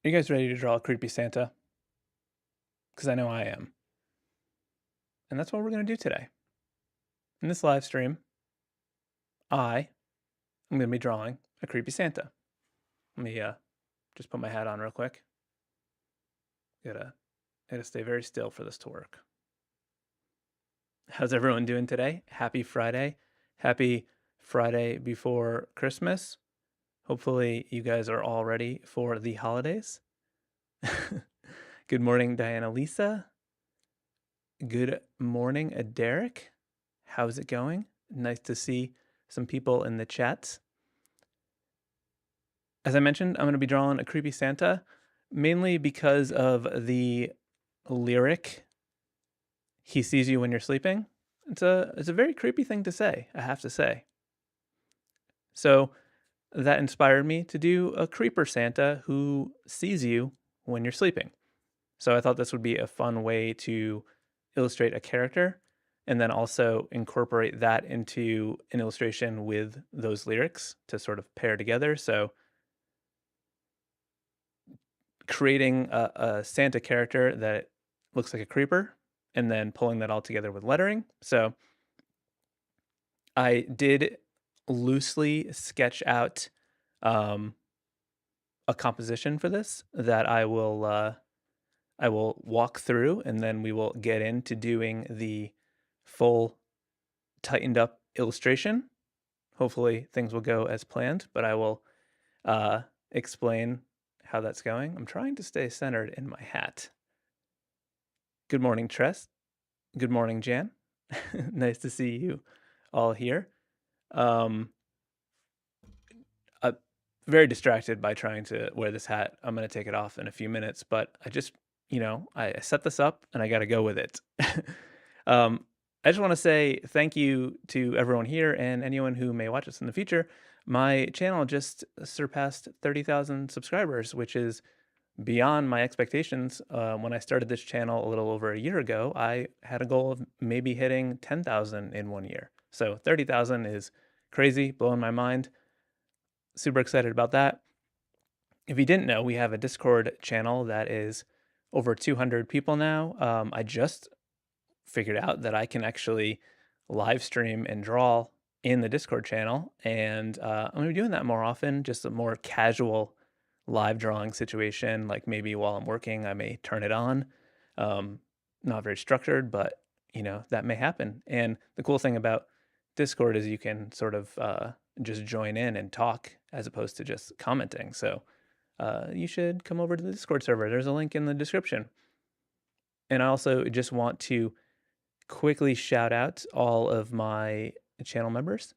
Are you guys ready to draw a creepy Santa? Because I know I am. And that's what we're going to do today. In this live stream, I am going to be drawing a creepy Santa. Let me just put my hat on real quick. Gotta stay very still for this to work. How's everyone doing today? Happy Friday. Happy Friday before Christmas. Hopefully you guys are all ready for the holidays. Good morning, Diana Lisa. Good morning, Derek. How's it going? Nice to see some people in the chats. As I mentioned, I'm going to be drawing a creepy Santa, mainly because of the lyric, "He sees you when you're sleeping." It's a very creepy thing to say, I have to say. So that inspired me to do a creeper Santa who sees you when you're sleeping. So I thought this would be a fun way to illustrate a character and then also incorporate that into an illustration with those lyrics to sort of pair together. So creating a Santa character that looks like a creeper and then pulling that all together with lettering. So I did loosely sketch out a composition for this that I will walk through, and then we will get into doing the full tightened up illustration. Hopefully things will go as planned, but I will explain how that's going. I'm trying to stay centered in my hat. Good morning, Tress. Good morning, Jan. Nice to see you all here. Very distracted by trying to wear this hat. I'm going to take it off in a few minutes, but I just, I set this up and I got to go with it. I just want to say thank you to everyone here and anyone who may watch us in the future. My channel just surpassed 30,000 subscribers, which is beyond my expectations. When I started this channel a little over a year ago, I had a goal of maybe hitting 10,000 in 1 year. So 30,000 is crazy, blowing my mind. Super excited about that. If you didn't know, we have a Discord channel that is over 200 people now. I just figured out that I can actually live stream and draw in the Discord channel, and I'm going to be doing that more often, just a more casual live drawing situation. Like maybe while I'm working, I may turn it on. Not very structured, but that may happen. And the cool thing about Discord is you can sort of just join in and talk as opposed to just commenting. So you should come over to the Discord server. There's a link in the description. And I also just want to quickly shout out all of my channel members.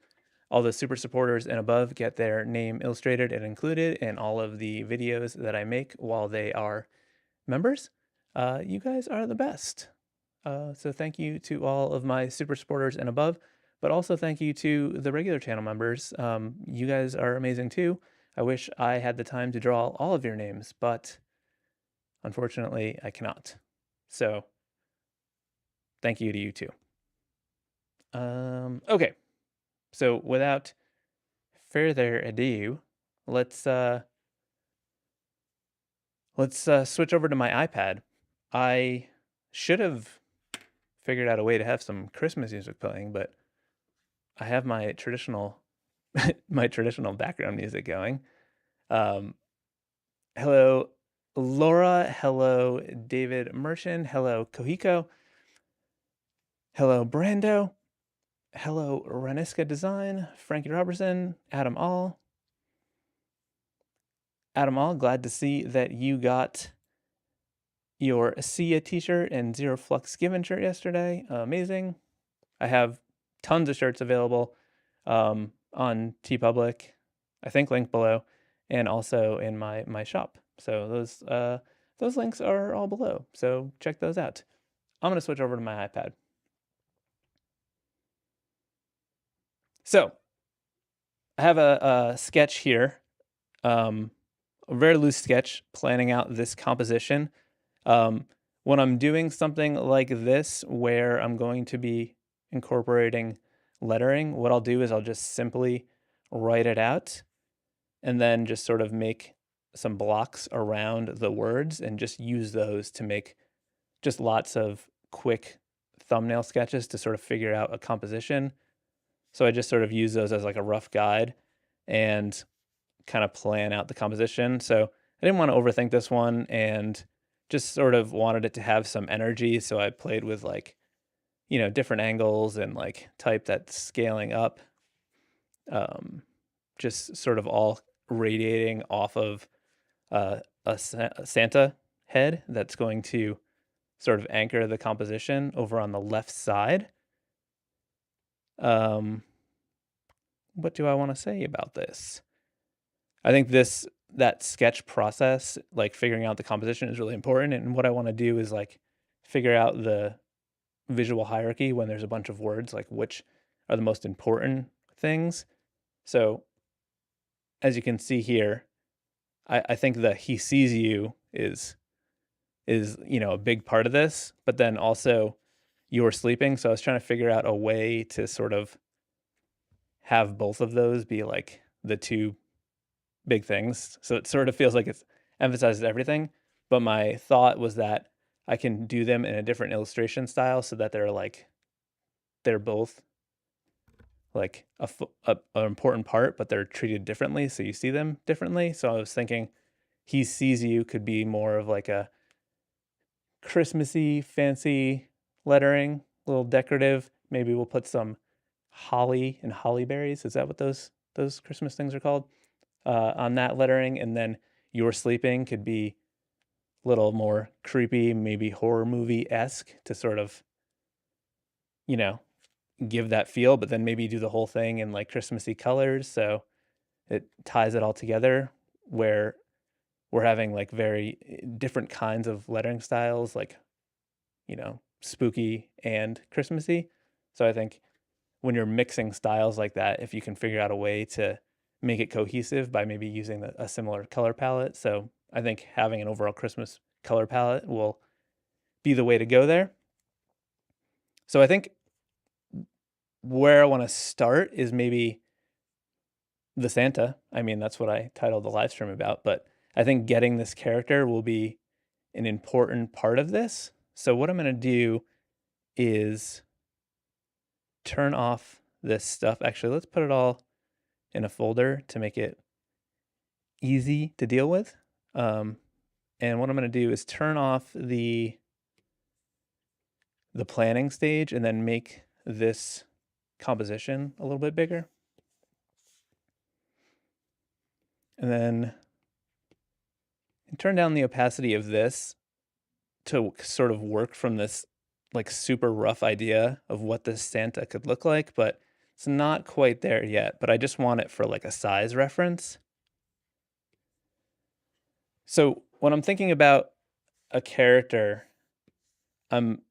All the super supporters and above get their name illustrated and included in all of the videos that I make while they are members. You guys are the best. So thank you to all of my super supporters and above, but also thank you to the regular channel members. You guys are amazing too. I wish I had the time to draw all of your names, but unfortunately I cannot. So thank you to you too. Okay. So without further ado, let's switch over to my iPad. I should have figured out a way to have some Christmas music playing, but I have my traditional background music going. Hello, Laura. Hello, David Merchant. Hello, Kohiko. Hello, Brando. Hello, Reniska Design, Frankie Robertson, Adam All. Adam All, glad to see that you got your Sia t-shirt and Zero Flux Given shirt yesterday. Amazing. I have tons of shirts available on TeePublic, I think link below, and also in my shop. So those links are all below. So check those out. I'm going to switch over to my iPad. So I have a sketch here, a very loose sketch planning out this composition. When I'm doing something like this, where I'm going to be incorporating lettering, what I'll do is I'll just simply write it out and then just sort of make some blocks around the words and just use those to make just lots of quick thumbnail sketches to sort of figure out a composition. So I just sort of use those as like a rough guide and kind of plan out the composition. So I didn't want to overthink this one and just sort of wanted it to have some energy. So I played with like, different angles and like type that's scaling up, just sort of all radiating off of a Santa head that's going to sort of anchor the composition over on the left side. What do I want to say about this? I think that sketch process, like figuring out the composition, is really important. And what I want to do is like figure out the visual hierarchy when there's a bunch of words, like which are the most important things. So as you can see here, I think the "he sees you" is a big part of this, but then also "you're sleeping." So I was trying to figure out a way to sort of have both of those be like the two big things. So it sort of feels like it's emphasizes everything. But my thought was that I can do them in a different illustration style so that they're both like an important part, but they're treated differently. So you see them differently. So I was thinking "he sees you" could be more of like a Christmassy, fancy lettering, a little decorative. Maybe we'll put some holly and holly berries. Is that what those Christmas things are called? On that lettering, and then "you're sleeping" could be a little more creepy, maybe horror movie-esque to sort of, give that feel, but then maybe do the whole thing in like Christmassy colors, so it ties it all together, where we're having like very different kinds of lettering styles, like, spooky and Christmassy. So I think when you're mixing styles like that, if you can figure out a way to make it cohesive by maybe using a similar color palette. So I think having an overall Christmas color palette will be the way to go there. So I think where I want to start is maybe the Santa. I mean, that's what I titled the live stream about, but I think getting this character will be an important part of this. So what I'm going to do is turn off this stuff. Actually, let's put it all in a folder to make it easy to deal with. And what I'm going to do is turn off the planning stage and then make this composition a little bit bigger. And then turn down the opacity of this to sort of work from this like super rough idea of what this Santa could look like, but it's not quite there yet, but I just want it for like a size reference. So when I'm thinking about a character, I'm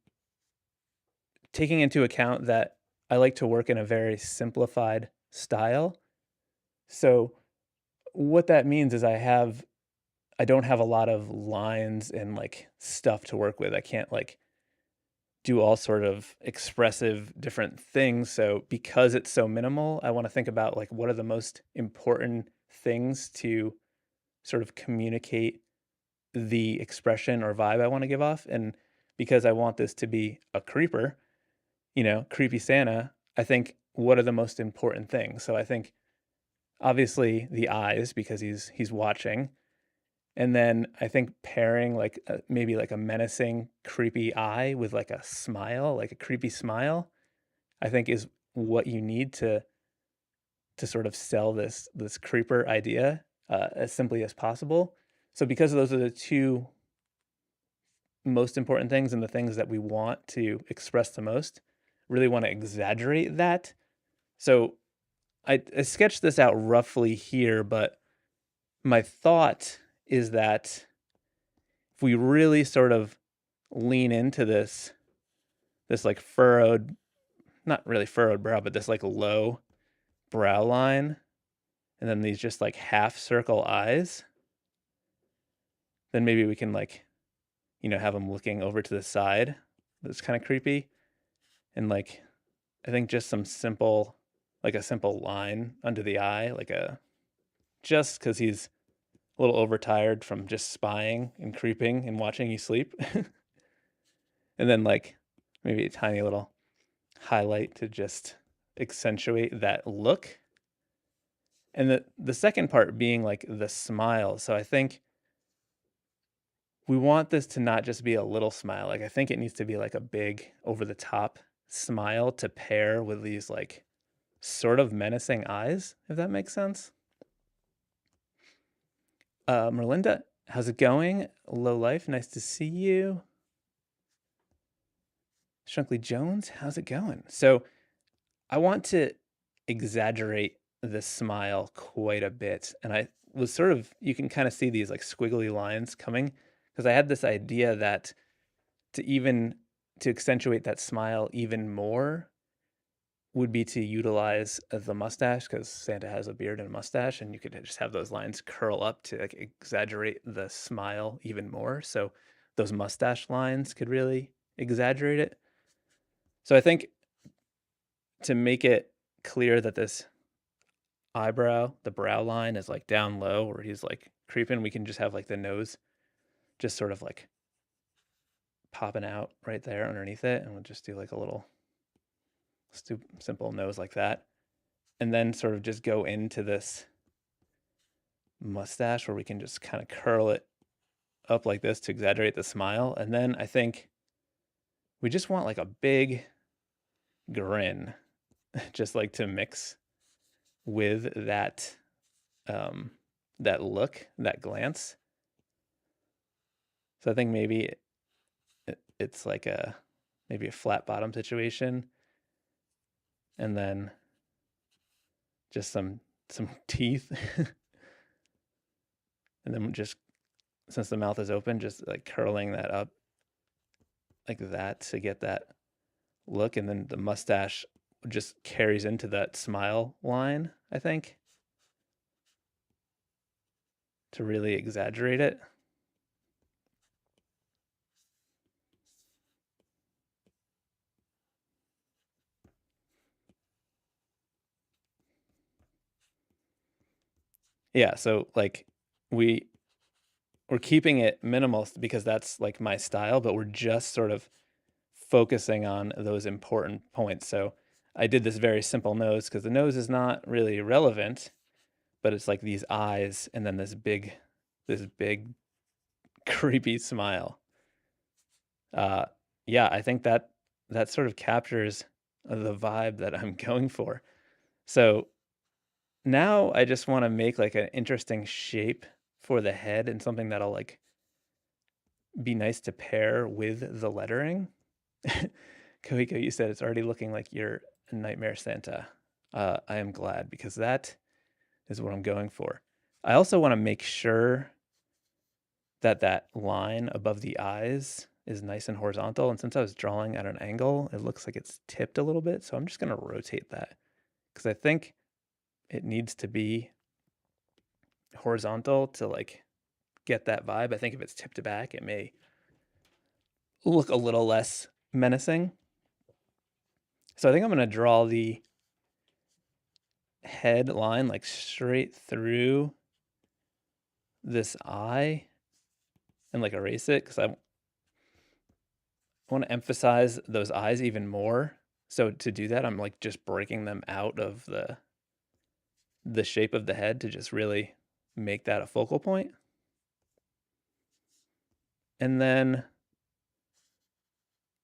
taking into account that I like to work in a very simplified style. So what that means is I don't have a lot of lines and like stuff to work with. I can't like do all sort of expressive different things. So because it's so minimal, I want to think about like what are the most important things to sort of communicate the expression or vibe I want to give off. And because I want this to be a creeper, creepy Santa, I think what are the most important things? So I think obviously the eyes, because he's watching. And then I think pairing like maybe like a menacing, creepy eye with like a smile, like a creepy smile, I think is what you need to sort of sell this creeper idea as simply as possible. So because those are the two most important things and the things that we want to express the most, really want to exaggerate that. So I sketched this out roughly here, but my thought is that if we really sort of lean into this like furrowed, not really furrowed brow, but this like low brow line, and then these just like half circle eyes, then maybe we can like, have them looking over to the side. That's kind of creepy. And like, I think just some like a simple line under the eye, just because he's a little overtired from just spying and creeping and watching you sleep. And then like maybe a tiny little highlight to just accentuate that look. And the second part being like the smile. So I think we want this to not just be a little smile. Like I think it needs to be like a big over the top smile to pair with these like sort of menacing eyes, if that makes sense. Merlinda, how's it going? Low Life, nice to see you. Shunkley Jones, how's it going? So I want to exaggerate the smile quite a bit. And I was sort of, you can kind of see these like squiggly lines coming because I had this idea that to accentuate that smile even more would be to utilize the mustache because Santa has a beard and a mustache, and you could just have those lines curl up to like exaggerate the smile even more. So those mustache lines could really exaggerate it. So I think to make it clear that this eyebrow, the brow line is like down low where he's like creeping, we can just have like the nose just sort of like popping out right there underneath it. And we'll just do like a little simple nose like that. And then sort of just go into this mustache where we can just kind of curl it up like this to exaggerate the smile. And then I think we just want like a big grin, just like to mix with that that look, that glance. So I think maybe it's like maybe a flat bottom situation, and then just some teeth, and then just since the mouth is open, just like curling that up like that to get that look, and then the mustache just carries into that smile line, I think, to really exaggerate it. Yeah, so like we're keeping it minimalist because that's like my style, but we're just sort of focusing on those important points. So I did this very simple nose because the nose is not really relevant, but it's like these eyes and then this big creepy smile. Yeah, I think that sort of captures the vibe that I'm going for. So now I just want to make like an interesting shape for the head and something that'll like be nice to pair with the lettering. Kohiko, you said it's already looking like you're a Nightmare Santa. I am glad because that is what I'm going for. I also want to make sure that that line above the eyes is nice and horizontal. And since I was drawing at an angle, it looks like it's tipped a little bit. So I'm just going to rotate that because I think it needs to be horizontal to like get that vibe. I think if it's tipped back, it may look a little less menacing. So I think I'm going to draw the head line like straight through this eye and like erase it because I want to emphasize those eyes even more. So to do that, I'm like just breaking them out of the shape of the head to just really make that a focal point. And then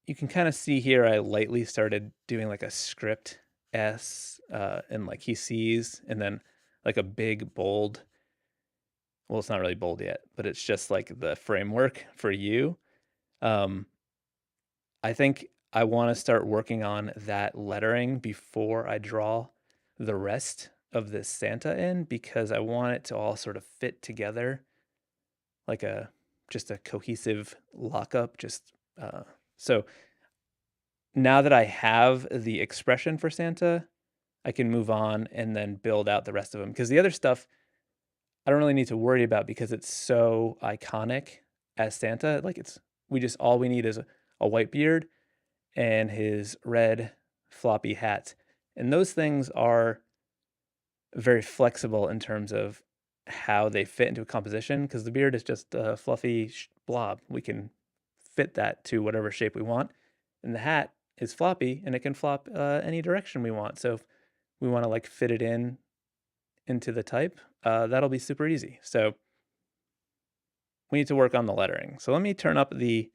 you can kind of see here I lightly started doing like a script S and like he sees, and then like a big bold. Well, it's not really bold yet, but it's just like the framework for you. I think I want to start working on that lettering before I draw the rest of this Santa in because I want it to all sort of fit together like just a cohesive lockup. So now that I have the expression for Santa, I can move on and then build out the rest of them because the other stuff I don't really need to worry about because it's so iconic as Santa. Like all we need is a white beard and his red floppy hat. And those things are very flexible in terms of how they fit into a composition, because the beard is just a fluffy blob. We can fit that to whatever shape we want. And the hat is floppy, and it can flop any direction we want. So if we want to like fit it into the type, that'll be super easy. So we need to work on the lettering. So let me turn up the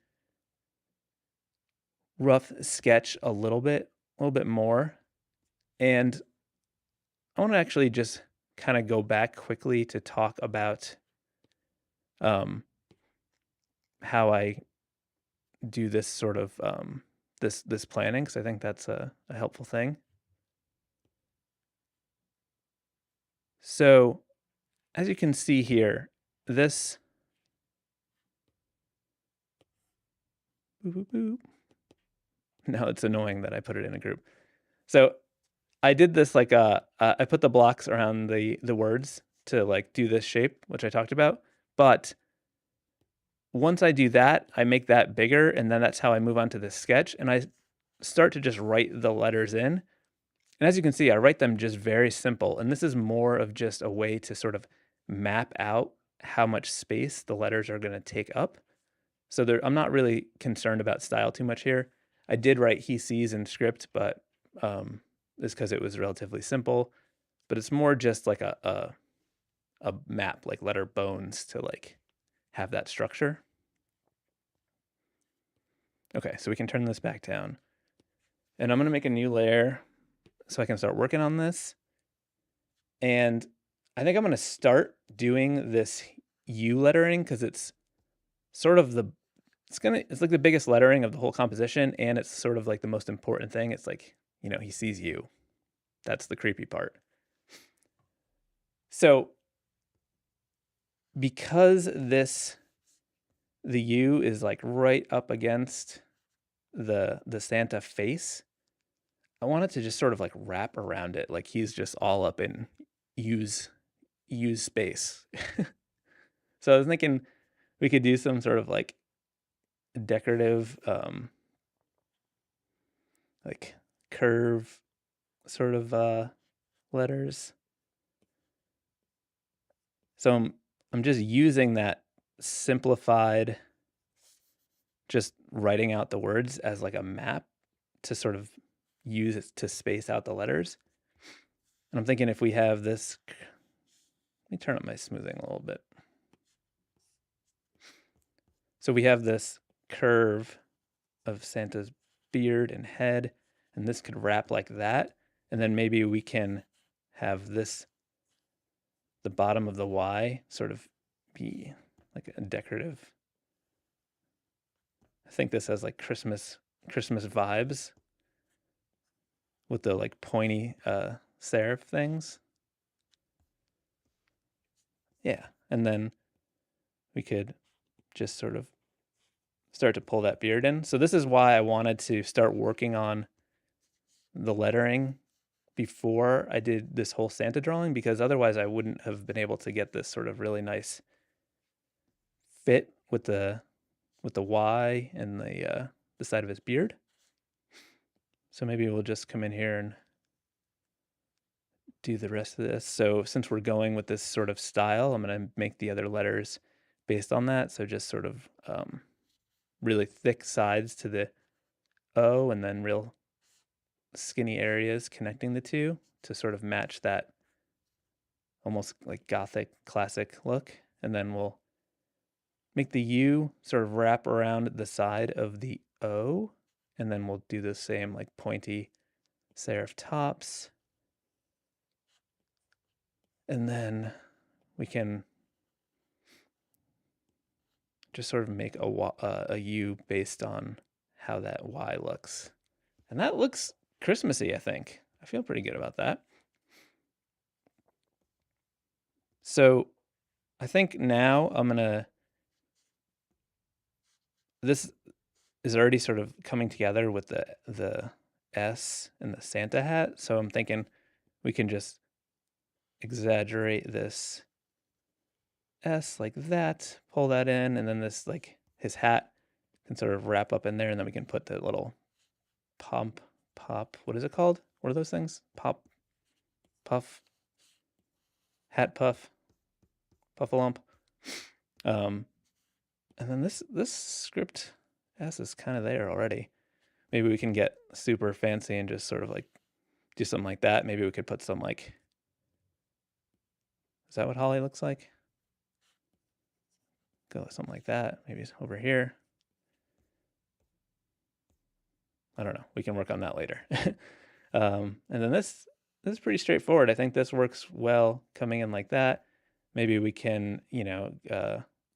rough sketch a little bit more. And I want to actually just kind of go back quickly to talk about how I do this sort of this planning, because I think that's a helpful thing. So as you can see here, this now it's annoying that I put it in a group. So I did this like I put the blocks around the words to like do this shape, which I talked about. But once I do that, I make that bigger, and then that's how I move on to the sketch, and I start to just write the letters in. And as you can see, I write them just very simple, and this is more of just a way to sort of map out how much space the letters are going to take up. So I'm not really concerned about style too much here. I did write he sees in script, but it's because it was relatively simple. But it's more just like a map, like letter bones, to like have that structure. Okay, so we can turn this back down. And I'm going to make a new layer so I can start working on this. And I think I'm going to start doing this U lettering because it's sort of it's like the biggest lettering of the whole composition, and it's sort of like the most important thing. It's like, you know, he sees you. That's the creepy part. So because the U is like right up against the Santa face, I want it to just sort of like wrap around it, like he's just all up in U's space. So I was thinking we could do some sort of like decorative like curve sort of letters. So I'm just using that simplified, just writing out the words as like a map to sort of use it to space out the letters. And I'm thinking if we have this, let me turn up my smoothing a little bit. So we have this curve of Santa's beard and head, and this could wrap like that. And then maybe we can have this, the bottom of the Y, sort of be like a decorative. I think this has like Christmas vibes with the like pointy serif things. Yeah, and then we could just sort of start to pull that beard in. So this is why I wanted to start working on the lettering before I did this whole Santa drawing, because otherwise I wouldn't have been able to get this sort of really nice fit with the Y and the side of his beard. So maybe we'll just come in here and do the rest of this. So since we're going with this sort of style, I'm going to make the other letters based on that. So just sort of really thick sides to the O, and then real skinny areas connecting the two to sort of match that almost like Gothic classic look. And then we'll make the U sort of wrap around the side of the O, and then we'll do the same like pointy serif tops. And then we can just sort of make a U based on how that Y looks. And that looks Christmassy, I think. I feel pretty good about that. So I think now this is already sort of coming together with the S and the Santa hat. So I'm thinking we can just exaggerate this S like that, pull that in, and then this like his hat can sort of wrap up in there, and then we can put the little pop, what is it called? What are those things? Pop, puff, hat puff. Puffalump. And then this script S is kind of there already. Maybe we can get super fancy and just sort of like do something like that. Maybe we could put some like, is that what Holly looks like? Go with something like that. Maybe it's over here. I don't know. We can work on that later. And then this is pretty straightforward. I think this works well coming in like that. Maybe we can,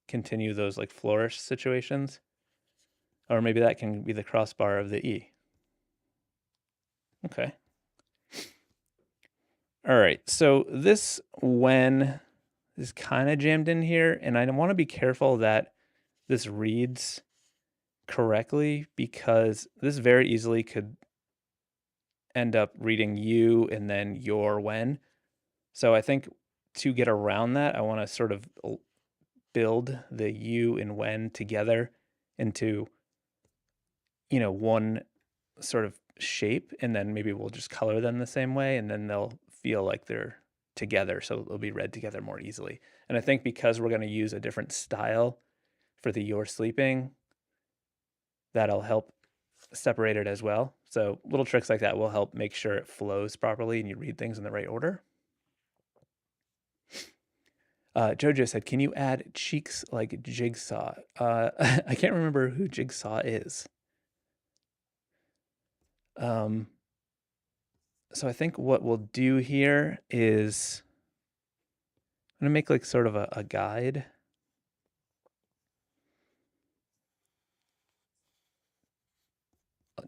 continue those like flourish situations. Or maybe that can be the crossbar of the E. Okay. All right. So this when is kind of jammed in here, and I want to be careful that this reads correctly because this very easily could end up reading you and then your when. So I think to get around that, I want to sort of build the you and when together into, one sort of shape, and then maybe we'll just color them the same way, and then they'll feel like they're together, so they'll be read together more easily. And I think because we're going to use a different style for the you're sleeping, that'll help separate it as well. So little tricks like that will help make sure it flows properly and you read things in the right order. Jojo said, can you add cheeks like Jigsaw? I can't remember who Jigsaw is. So I think what we'll do here is I'm going to make like sort of a guide.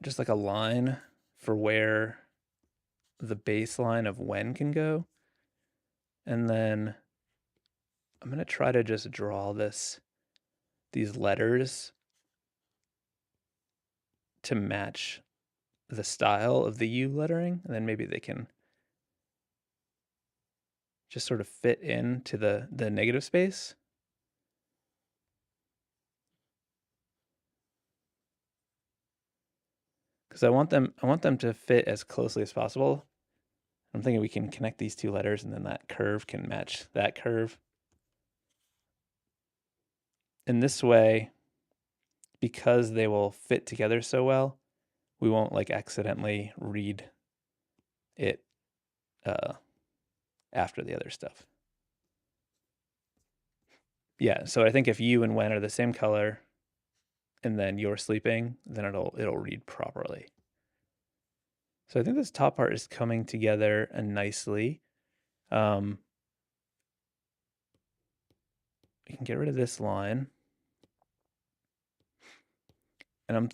Just like a line for where the baseline of when can go. And then I'm going to try to just draw these letters to match the style of the U lettering, and then maybe they can just sort of fit into the negative space. Because I want them to fit as closely as possible. I'm thinking we can connect these two letters, and then that curve can match that curve. In this way, because they will fit together so well, we won't like accidentally read it after the other stuff. Yeah, so I think if you and when are the same color, and then you're sleeping, then it'll read properly. So I think this top part is coming together nicely. We can get rid of this line. And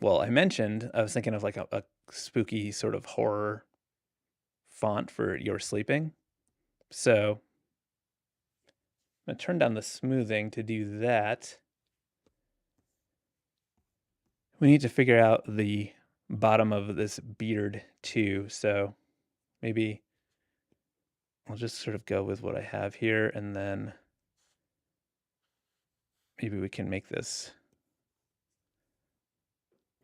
I mentioned, I was thinking of like a spooky sort of horror font for You're Sleeping. So I'm going to turn down the smoothing to do that. We need to figure out the bottom of this beard too. So maybe I'll just sort of go with what I have here, and then maybe we can make this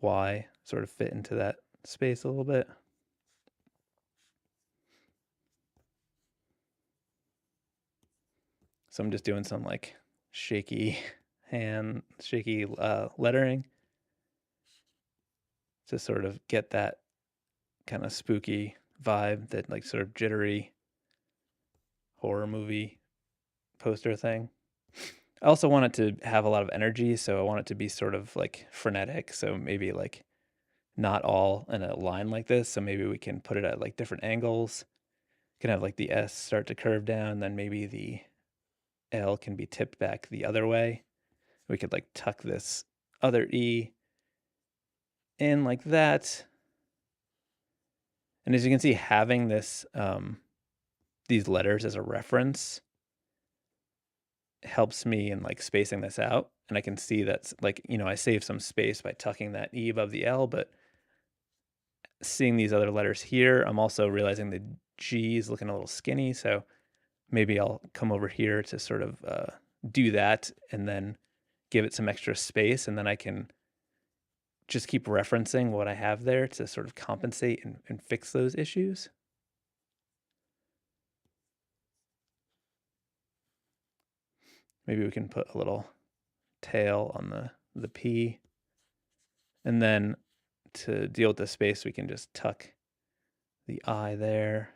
Y sort of fit into that space a little bit. So I'm just doing some like shaky lettering to sort of get that kind of spooky vibe, that like sort of jittery horror movie poster thing. I also want it to have a lot of energy, so I want it to be sort of like frenetic. So maybe like not all in a line like this. So maybe we can put it at like different angles. You can have like the S start to curve down, then maybe the L can be tipped back the other way. We could like tuck this other E in like that. And as you can see, having this these letters as a reference helps me in like spacing this out. And I can see that's like, I save some space by tucking that E above the L, but seeing these other letters here, I'm also realizing the G is looking a little skinny. So maybe I'll come over here to sort of do that and then give it some extra space. And then I can just keep referencing what I have there to sort of compensate and fix those issues. Maybe we can put a little tail on the P. And then to deal with the space, we can just tuck the I there.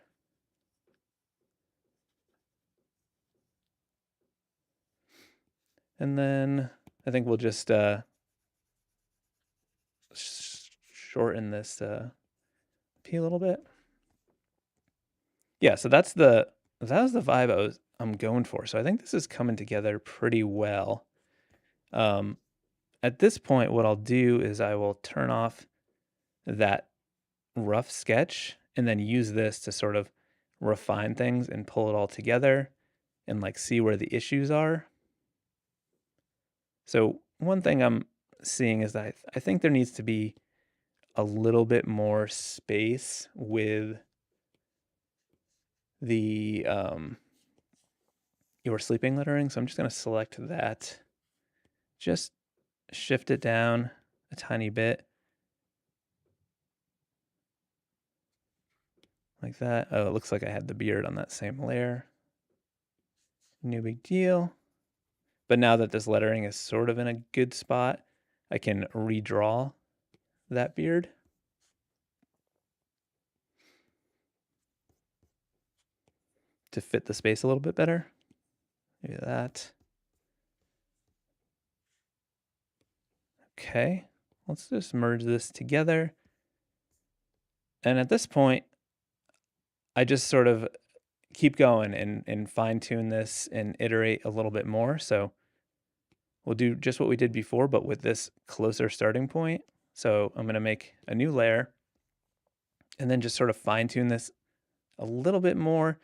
And then I think we'll just shorten this P a little bit. Yeah, so that was the vibe I'm going for. So I think this is coming together pretty well. At this point, what I'll do is I will turn off that rough sketch and then use this to sort of refine things and pull it all together and like see where the issues are. So one thing I'm seeing is that I think there needs to be a little bit more space with the your sleeping lettering. So I'm just going to select that, just shift it down a tiny bit like that. Oh, it looks like I had the beard on that same layer. No big deal. But now that this lettering is sort of in a good spot, I can redraw that beard. To fit the space a little bit better. Do that. Okay, let's just merge this together. And at this point, I just sort of keep going and fine tune this and iterate a little bit more. So we'll do just what we did before, but with this closer starting point. So I'm going to make a new layer and then just sort of fine tune this a little bit more.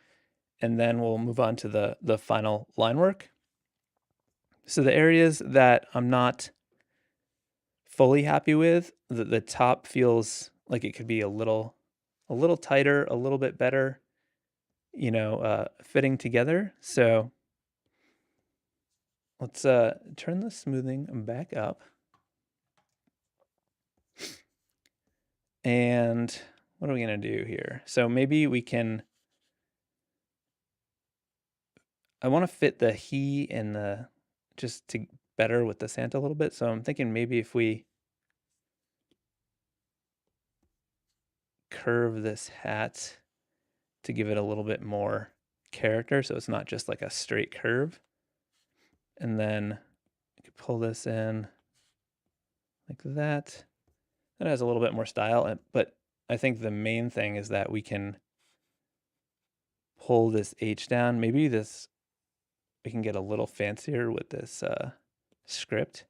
And then we'll move on to the final line work. So the areas that I'm not fully happy with, the top feels like it could be a little tighter, a little bit better, you know, fitting together. So let's turn the smoothing back up. And what are we going to do here? So maybe we can, I want to fit the he and the, just to better with the Santa a little bit. So I'm thinking maybe if we curve this hat to give it a little bit more character, so it's not just like a straight curve. And then you could pull this in like that. That has a little bit more style, but I think the main thing is that we can pull this H down. Maybe this, we can get a little fancier with this script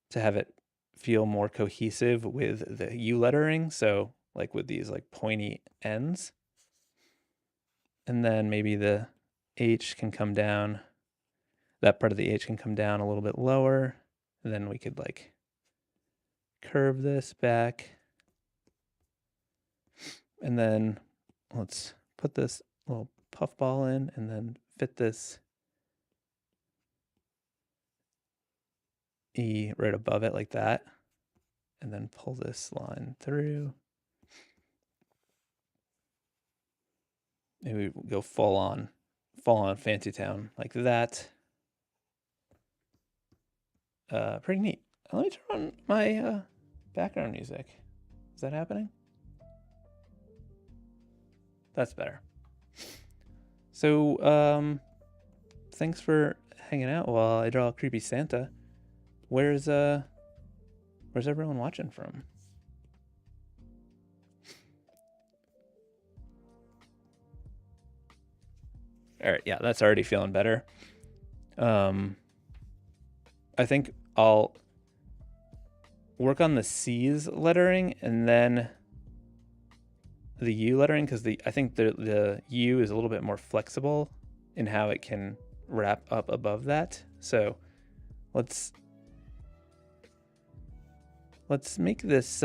to have it feel more cohesive with the U lettering. So like with these like pointy ends. And then maybe the H can come down. That part of the H can come down a little bit lower. And then we could like curve this back. And then let's put this little puff ball in and then fit this E right above it like that. And then pull this line through. Maybe we go full on Fancy Town like that. Pretty neat. Let me turn on my background music. Is that happening? That's better. So, thanks for hanging out while I draw a creepy Santa. Where's everyone watching from? All right, yeah, that's already feeling better. I think I'll work on the C's lettering and then the U lettering, because I think the U is a little bit more flexible in how it can wrap up above that. So let's make this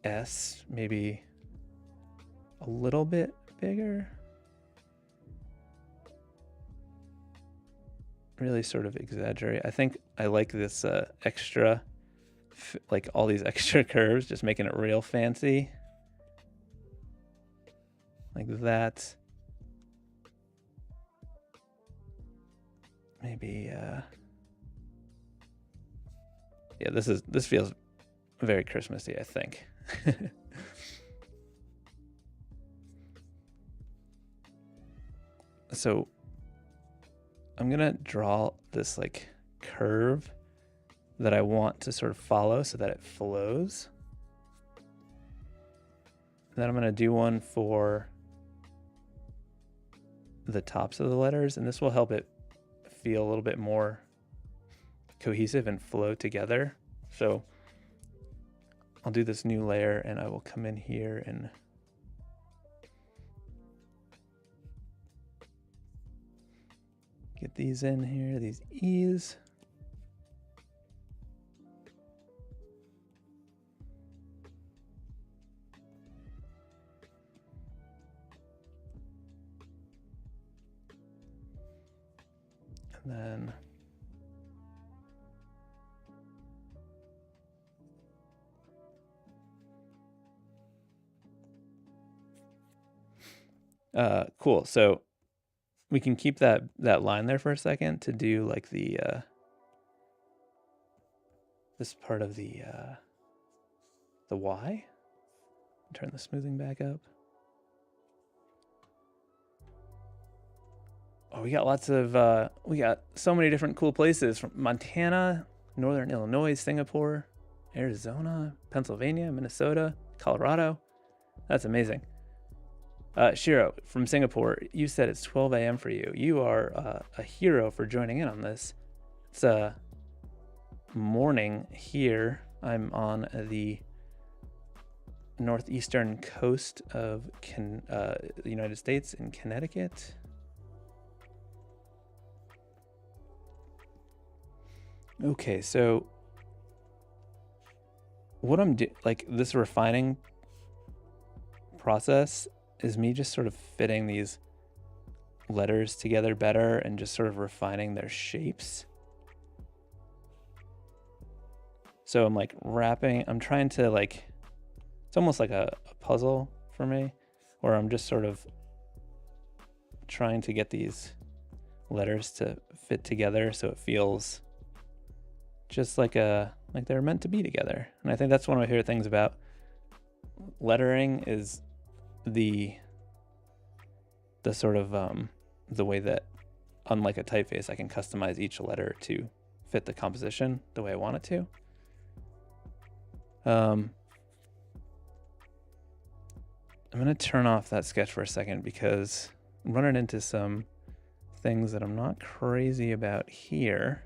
S maybe a little bit bigger. Really sort of exaggerate. I think I like this extra, like all these extra curves, just making it real fancy. Like that. maybe, yeah, this feels very Christmassy, I think. So I'm gonna draw this like curve that I want to sort of follow so that it flows. And then I'm gonna do one for the tops of the letters, and this will help it feel a little bit more cohesive and flow together. So I'll do this new layer and I will come in here and get these in here, these E's. And then cool. So we can keep that line there for a second to do like the this part of the Y. Turn the smoothing back up. Oh, we got lots of we got so many different cool places from Montana, Northern Illinois, Singapore, Arizona, Pennsylvania, Minnesota, Colorado. That's amazing. Shiro from Singapore, you said it's 12 a.m. for you. You are a hero for joining in on this. It's morning here. I'm on the northeastern coast of the United States in Connecticut. Okay, so what I'm doing, like this refining process is me just sort of fitting these letters together better and just sort of refining their shapes. So I'm like I'm trying to like, it's almost like a puzzle for me, where I'm just sort of trying to get these letters to fit together so it feels just like they're meant to be together. And I think that's one of my favorite things about lettering is the sort of the way that, unlike a typeface, I can customize each letter to fit the composition the way I want it to. I'm gonna turn off that sketch for a second because I'm running into some things that I'm not crazy about here.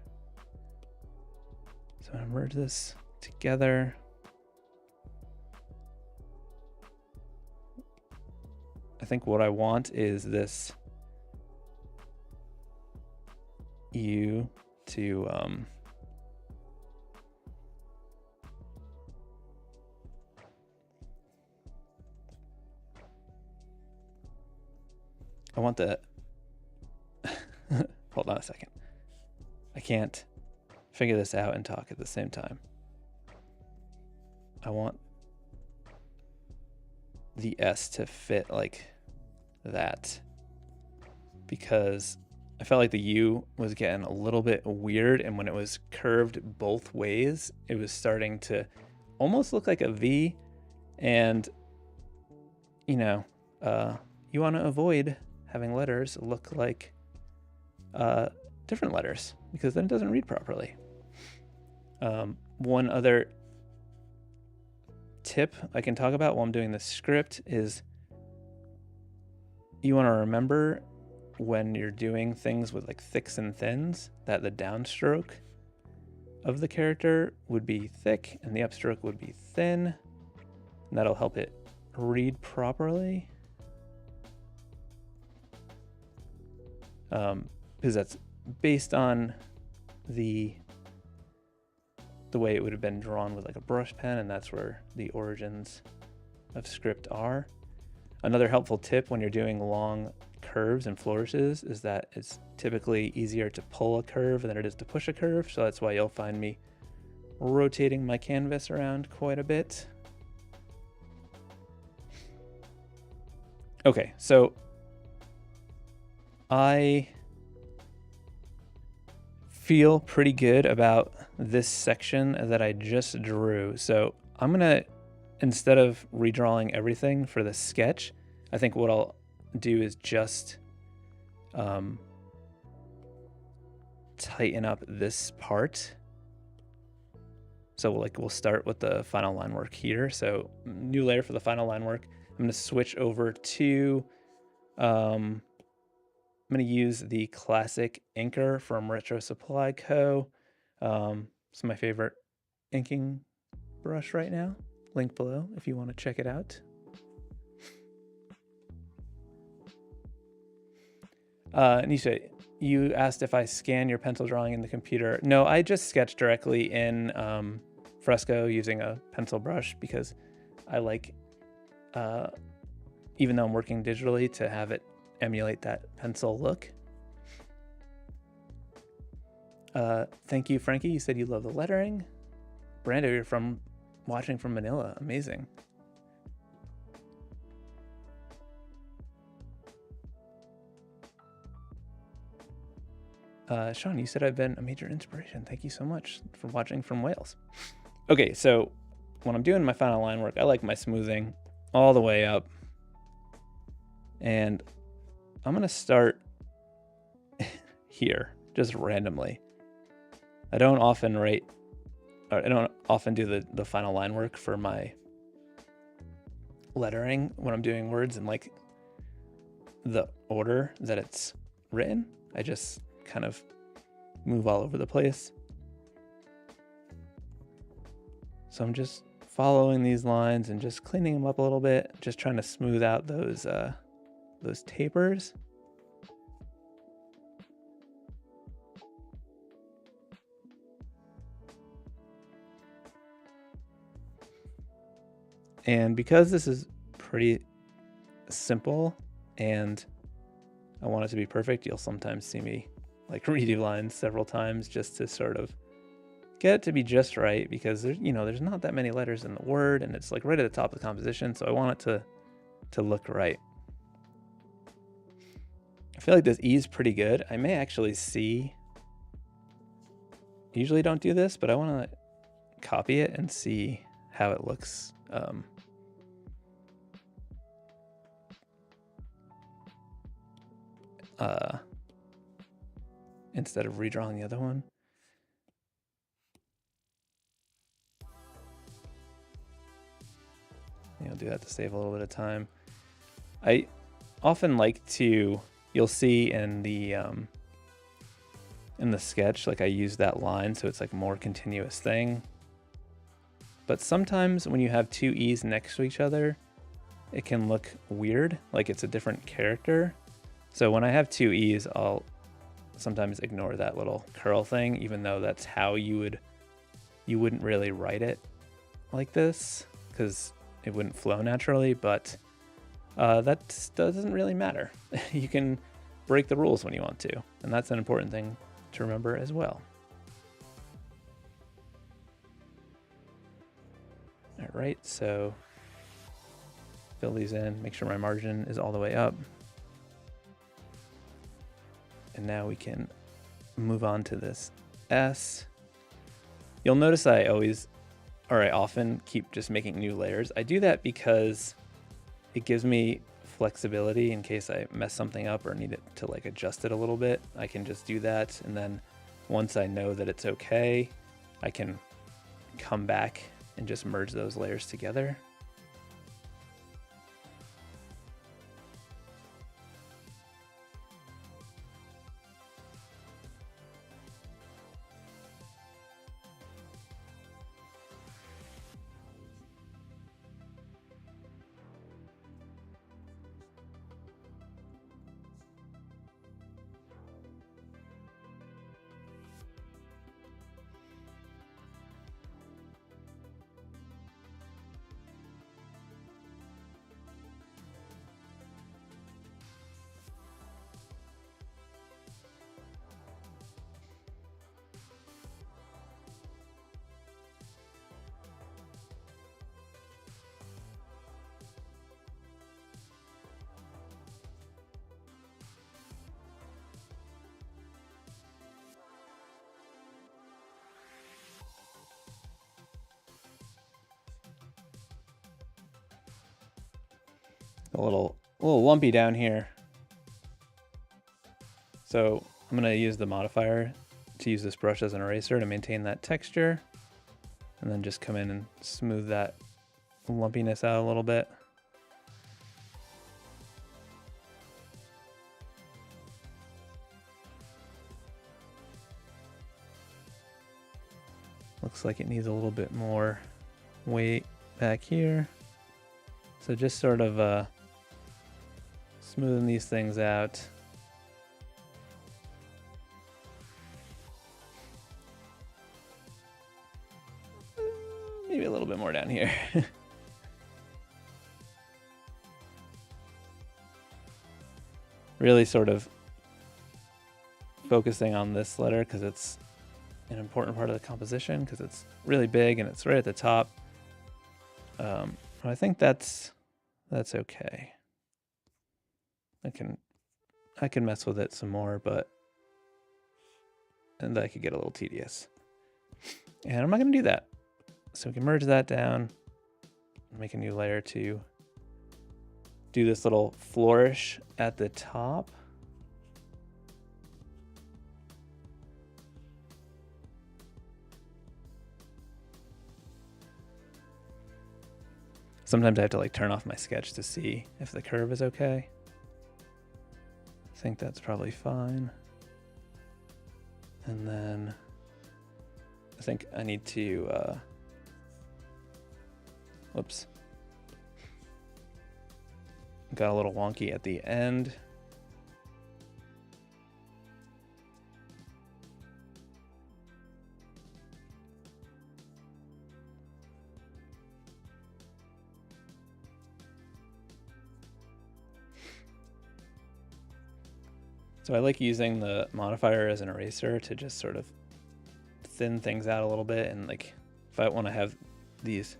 So I'm gonna merge this together. I think what I want is this U to I want the hold on a second. I can't figure this out and talk at the same time. I want the S to fit like that because I felt like the U was getting a little bit weird, and when it was curved both ways, it was starting to almost look like a V. And you know, you want to avoid having letters look like different letters because then it doesn't read properly. One other tip I can talk about while I'm doing the script is you want to remember when you're doing things with like thicks and thins that the downstroke of the character would be thick and the upstroke would be thin, and that'll help it read properly. Because that's based on the way it would have been drawn with like a brush pen, and that's where the origins of script are. Another helpful tip when you're doing long curves and flourishes is that it's typically easier to pull a curve than it is to push a curve, so that's why you'll find me rotating my canvas around quite a bit. Okay, so I feel pretty good about this section that I just drew. So I'm gonna, instead of redrawing everything for the sketch, I think what I'll do is just tighten up this part. So we'll start with the final line work here. So new layer for the final line work. I'm gonna switch over to, I'm gonna use the classic inker from Retro Supply Co. It's my favorite inking brush right now. Link below if you want to check it out. Nisha, you asked if I scan your pencil drawing in the computer. No, I just sketch directly in Fresco using a pencil brush because I like, even though I'm working digitally, to have it emulate that pencil look. Thank you, Frankie. You said you love the lettering. Brando, you're watching from Manila. Amazing. Sean, you said I've been a major inspiration. Thank you so much for watching from Wales. Okay, so when I'm doing my final line work, I like my smoothing all the way up. And I'm gonna start here, just randomly. I don't often do the final line work for my lettering when I'm doing words in like the order that it's written. I just kind of move all over the place. So I'm just following these lines and just cleaning them up a little bit, just trying to smooth out those tapers. And because this is pretty simple and I want it to be perfect, you'll sometimes see me like redo lines several times just to sort of get it to be just right, because there's not that many letters in the word and it's like right at the top of the composition, so I want it to look right. I feel like this E is pretty good. I may actually see, usually don't do this, but I want to copy it and see how it looks. Instead of redrawing the other one. I'll do that to save a little bit of time. I often like to, you'll see in the sketch, like I use that line so it's like a more continuous thing. But sometimes when you have two E's next to each other, it can look weird, like it's a different character. So when I have two E's, I'll sometimes ignore that little curl thing, even though that's how you wouldn't really write it like this, because it wouldn't flow naturally, but that doesn't really matter. You can break the rules when you want to, and that's an important thing to remember as well. All right, so fill these in, make sure my margin is all the way up. And now we can move on to this S. You'll notice I often keep just making new layers. I do that because it gives me flexibility in case I mess something up or need it to like adjust it a little bit. I can just do that, and then once I know that it's okay, I can come back and just merge those layers together. A little lumpy down here. So I'm gonna use the modifier to use this brush as an eraser to maintain that texture, and then just come in and smooth that lumpiness out a little bit. Looks like it needs a little bit more weight back here. So just sort of smoothing these things out. Maybe a little bit more down here. Really sort of focusing on this letter because it's an important part of the composition, because it's really big and it's right at the top. I think that's okay. I can mess with it some more, and that could get a little tedious. And I'm not gonna do that. So we can merge that down, make a new layer to do this little flourish at the top. Sometimes I have to like turn off my sketch to see if the curve is okay. I think that's probably fine. And then I think I need to, whoops. Got a little wonky at the end. So I like using the modifier as an eraser to just sort of thin things out a little bit, and like if I want to have these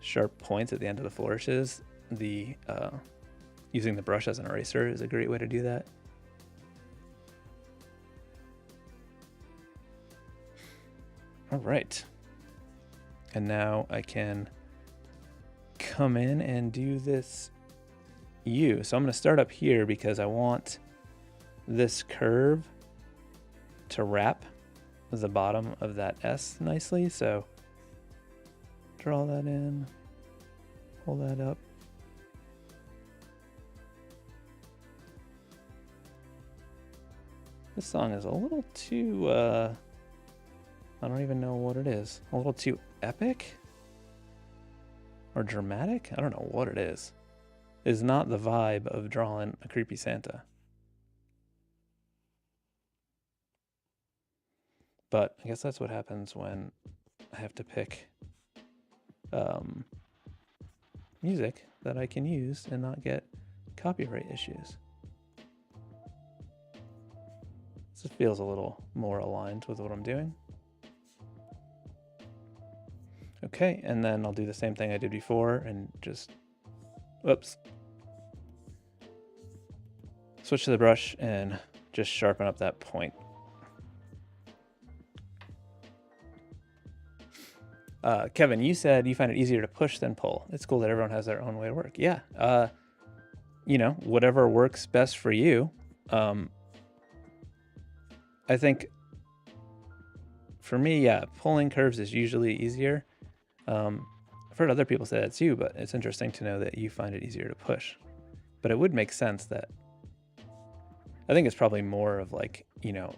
sharp points at the end of the flourishes, using the brush as an eraser is a great way to do that. All right. And now I can come in and do this U. So I'm going to start up here because I want this curve to wrap the bottom of that S nicely. So draw that in, pull that up. This song is a little too, I don't even know what it is. A little too epic or dramatic? I don't know what it is. It is not the vibe of drawing a creepy Santa. But I guess that's what happens when I have to pick music that I can use and not get copyright issues. This feels a little more aligned with what I'm doing. Okay, and then I'll do the same thing I did before and just, whoops. Switch to the brush and just sharpen up that point. Kevin, you said you find it easier to push than pull. It's cool that everyone has their own way to work. Yeah, you know, whatever works best for you. I think for me, yeah, pulling curves is usually easier. I've heard other people say that too, but it's interesting to know that you find it easier to push. But it would make sense that I think it's probably more of like, you know,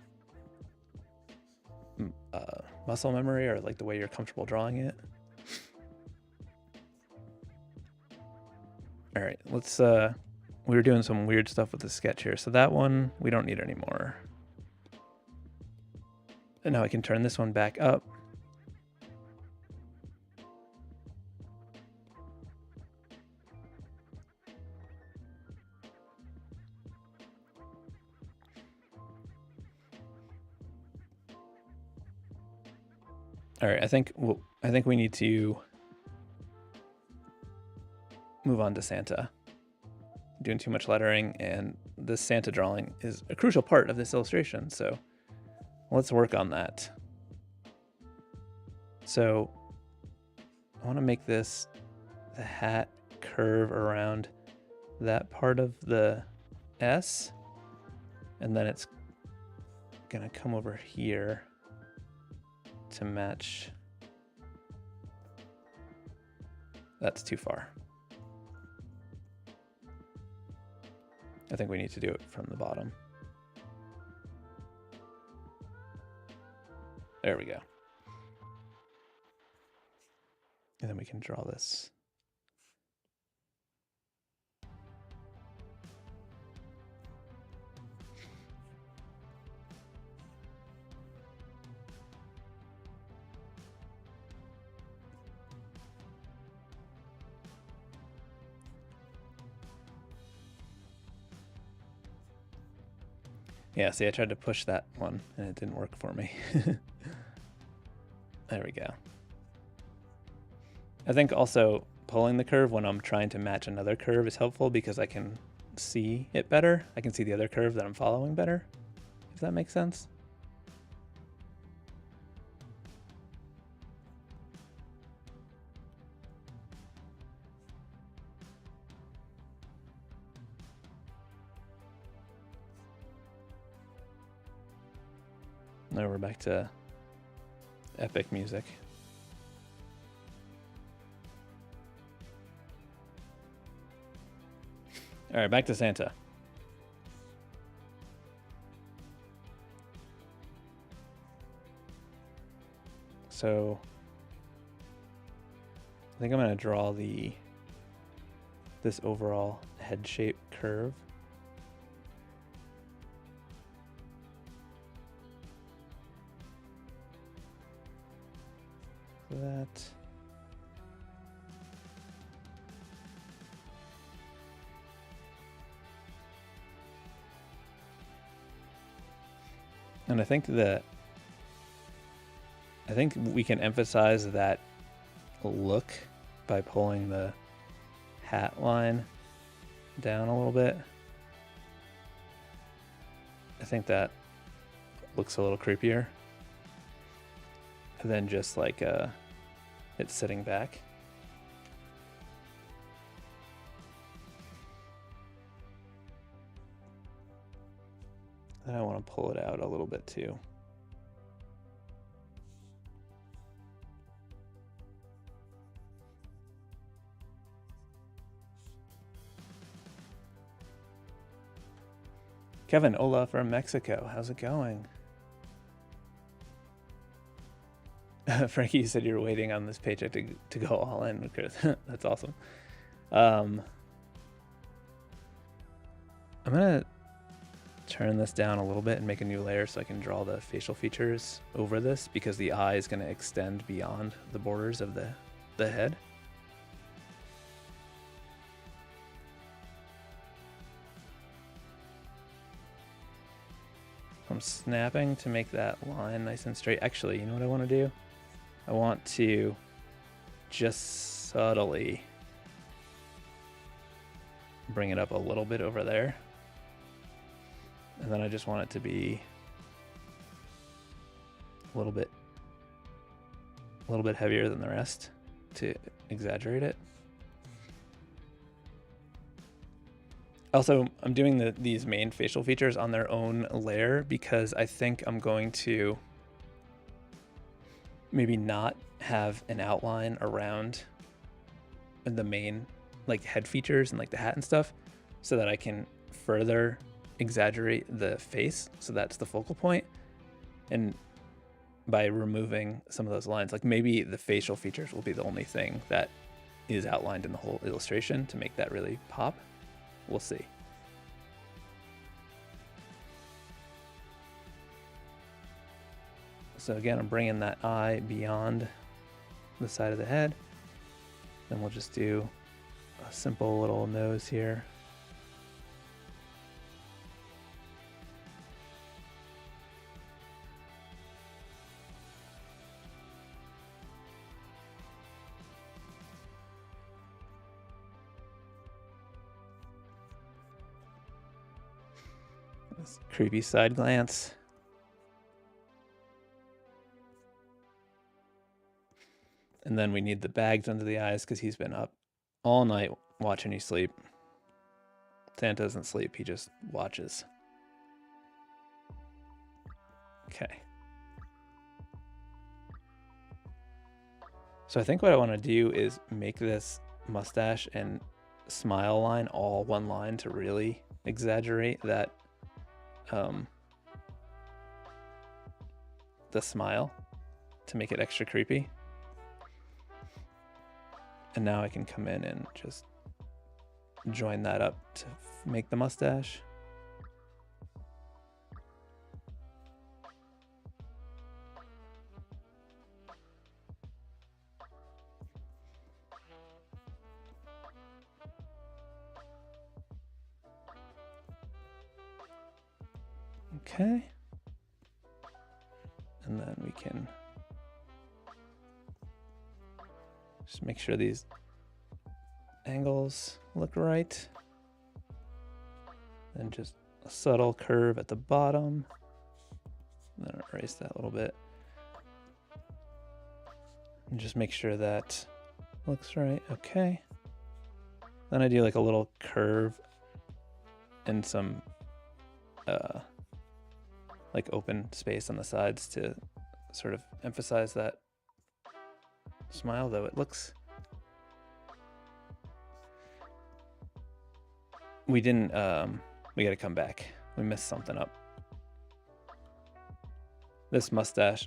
muscle memory or like the way you're comfortable drawing it. All right, let's, we were doing some weird stuff with the sketch here. So that one we don't need anymore. And now I can turn this one back up. All right, I think we need to move on to Santa. I'm doing too much lettering, and this Santa drawing is a crucial part of this illustration, so let's work on that. So I want to make this the hat curve around that part of the S, and then it's gonna come over here to match. That's too far. I think we need to do it from the bottom. There we go. And then we can draw this. Yeah, see, I tried to push that one and it didn't work for me. There we go. I think also pulling the curve when I'm trying to match another curve is helpful because I can see it better. I can see the other curve that I'm following better, if that makes sense. Now we're back to epic music. All right, back to Santa. So I think I'm going to draw this overall head shape curve. That. And I think we can emphasize that look by pulling the hat line down a little bit. I think that looks a little creepier than just like it's sitting back. Then I want to pull it out a little bit too. Kevin, hola from Mexico. How's it going? Frankie, you said you were waiting on this paycheck to go all in, Chris. That's awesome. I'm going to turn this down a little bit and make a new layer so I can draw the facial features over this because the eye is going to extend beyond the borders of the head. I'm snapping to make that line nice and straight. Actually, you know what I want to do? I want to just subtly bring it up a little bit over there. And then I just want it to be a little bit heavier than the rest to exaggerate it. Also, I'm doing these main facial features on their own layer because I think I'm going to maybe not have an outline around the main like head features and like the hat and stuff so that I can further exaggerate the face. So that's the focal point. And by removing some of those lines, like maybe the facial features will be the only thing that is outlined in the whole illustration to make that really pop. We'll see. So again, I'm bringing that eye beyond the side of the head. Then we'll just do a simple little nose here. This creepy side glance. And then we need the bags under the eyes because he's been up all night watching you sleep. Santa doesn't sleep, he just watches. Okay. So I think what I want to do is make this mustache and smile line all one line to really exaggerate that the smile, to make it extra creepy. And now I can come in and just join that up to make the mustache. Okay. And then we can just make sure these angles look right. And just a subtle curve at the bottom. And then erase that a little bit. And just make sure that looks right. Okay. Then I do like a little curve and some like open space on the sides to sort of emphasize that smile, though it looks... We didn't, we gotta come back. We messed something up. This mustache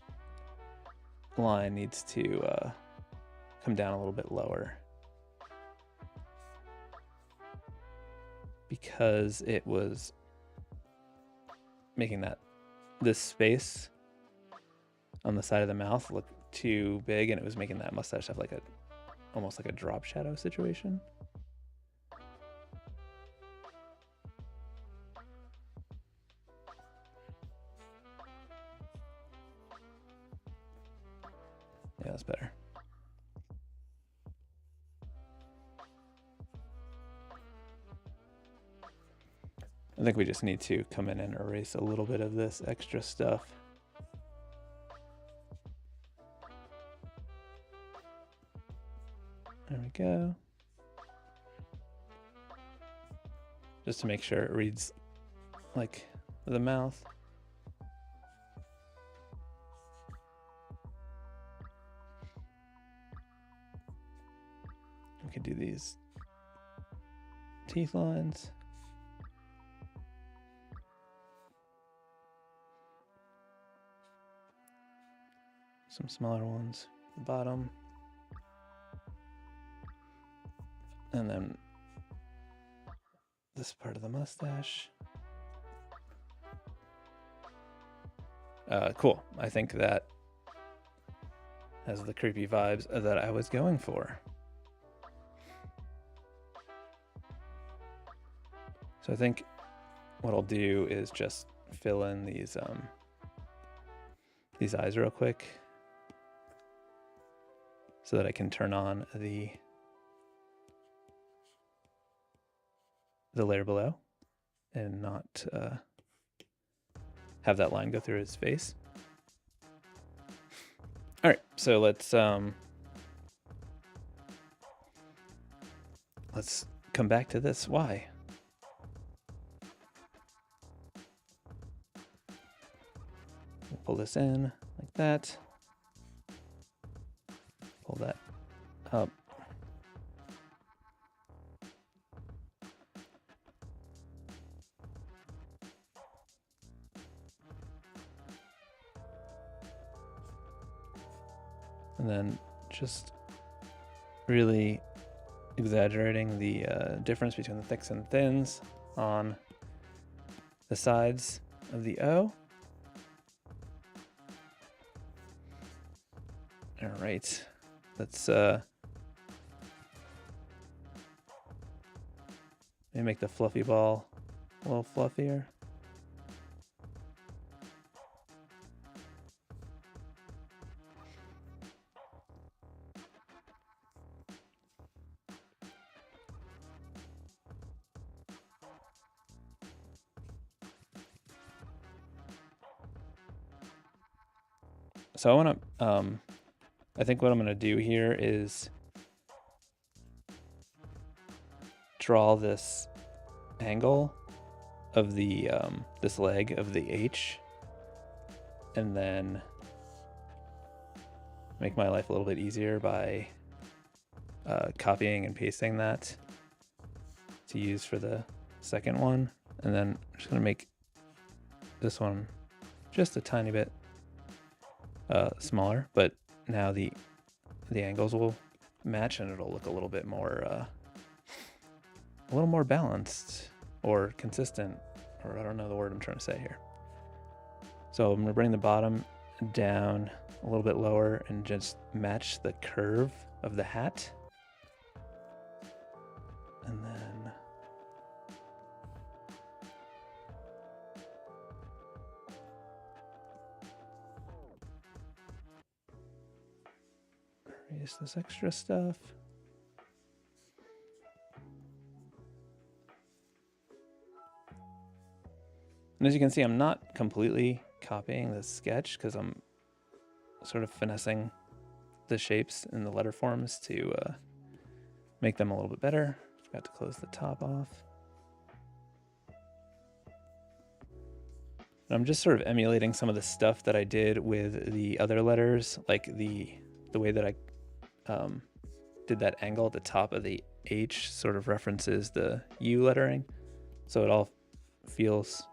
line needs to come down a little bit lower, because it was making this space on the side of the mouth look too big, and it was making that mustache have like almost like a drop shadow situation. Yeah, that's better. I think we just need to come in and erase a little bit of this extra stuff. There we go. Just to make sure it reads like the mouth. We could do these teeth lines. Some smaller ones at the bottom. And then this part of the mustache. Cool. I think that has the creepy vibes that I was going for. So I think what I'll do is just fill in these eyes real quick, so that I can turn on the layer below and not have that line go through his face. All right, so let's come back to this. Why? We'll pull this in like that. Pull that up. And then just really exaggerating the difference between the thicks and thins on the sides of the O. All right, let's maybe make the fluffy ball a little fluffier. So I want to, I think what I'm going to do here is draw this angle of the this leg of the H, and then make my life a little bit easier by copying and pasting that to use for the second one. And then I'm just gonna make this one just a tiny bit smaller, but now the angles will match and it'll look a little more balanced or consistent, or I don't know the word I'm trying to say here. So I'm gonna bring the bottom down a little bit lower and just match the curve of the hat. And then erase this extra stuff. And as you can see, I'm not completely copying the sketch because I'm sort of finessing the shapes and the letter forms to make them a little bit better. Forgot to close the top off. And I'm just sort of emulating some of the stuff that I did with the other letters, like the way that I did that angle at the top of the H sort of references the U lettering. So it all feels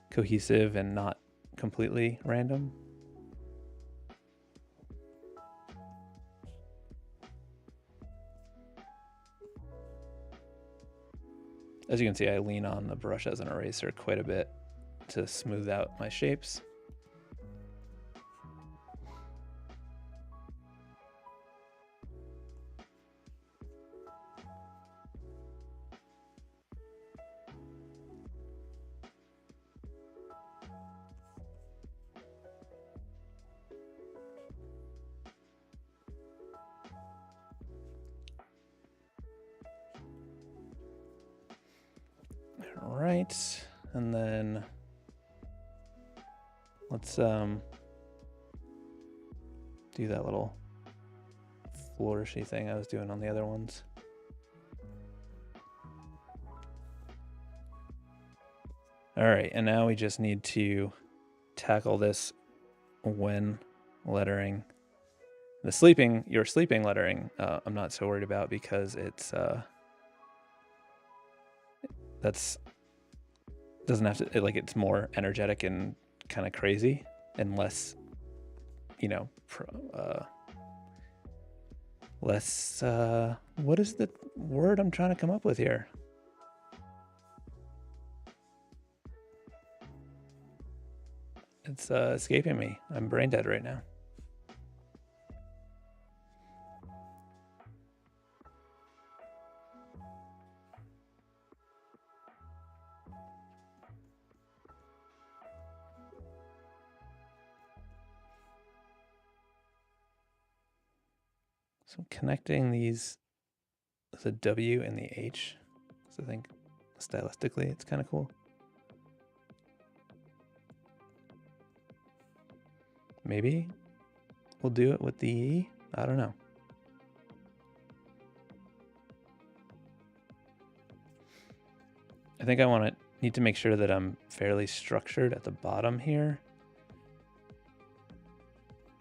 cohesive and not completely random. As you can see, I lean on the brush as an eraser quite a bit to smooth out my shapes. All right, and then let's do that little flourishy thing I was doing on the other ones. All right, and now we just need to tackle this when lettering. Your sleeping lettering, I'm not so worried about because it's doesn't have to, like, it's more energetic and kind of crazy and less, you know, less, what is the word I'm trying to come up with here? It's escaping me. I'm brain dead right now. So connecting these, the W and the H, so I think stylistically it's kind of cool. Maybe we'll do it with the E. I don't know. I think I need to make sure that I'm fairly structured at the bottom here,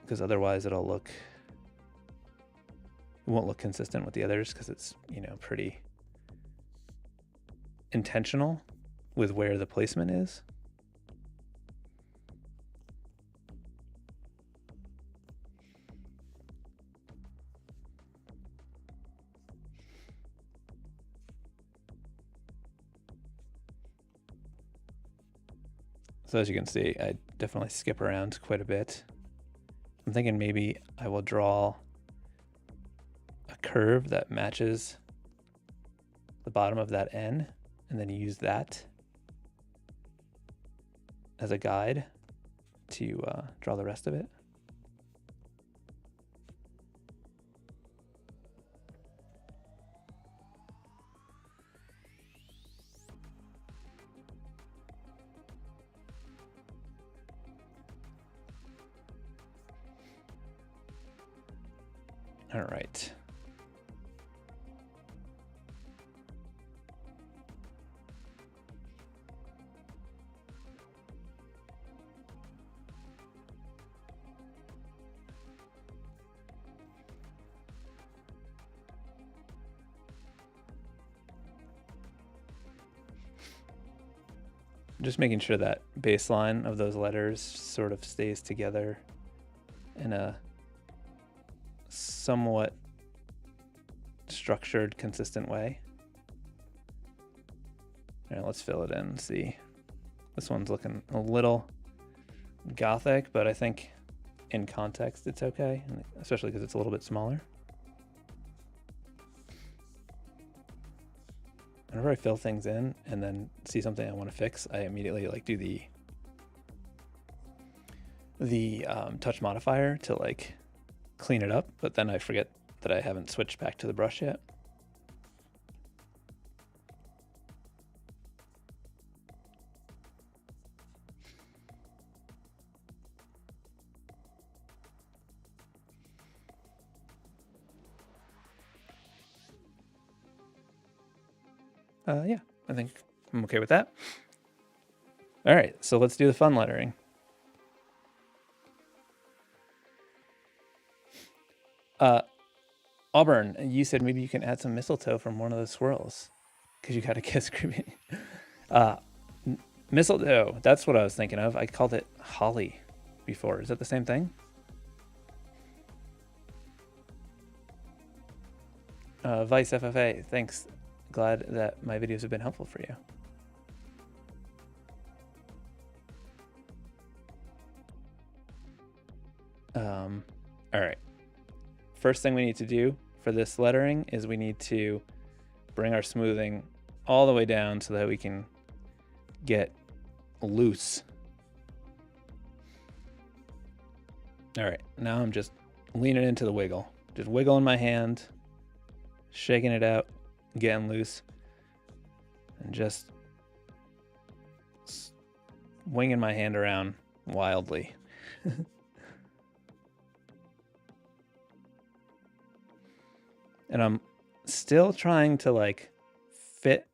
because otherwise it won't look consistent with the others because it's, you know, pretty intentional with where the placement is. So as you can see, I definitely skip around quite a bit. I'm thinking maybe I will draw a curve that matches the bottom of that N and then use that as a guide to draw the rest of it. All right. just making sure that baseline of those letters sort of stays together in a somewhat structured, consistent way. All right, let's fill it in and see. This one's looking a little gothic, but I think in context it's okay, especially because it's a little bit smaller. Whenever I fill things in and then see something I want to fix, I immediately like do the touch modifier to like clean it up, but then I forget that I haven't switched back to the brush yet. Yeah, I think I'm okay with that. All right, so let's do the fun lettering. Auburn, you said maybe you can add some mistletoe from one of the swirls because you got a kiss creepy. Mistletoe, that's what I was thinking of. I called it holly before. Is that the same thing? Vice FFA, thanks. Glad that my videos have been helpful for you. All right. First thing we need to do for this lettering is we need to bring our smoothing all the way down so that we can get loose. All right, now I'm just leaning into the wiggle. Just wiggling my hand, shaking it out, getting loose, and just winging my hand around wildly. And I'm still trying to like fit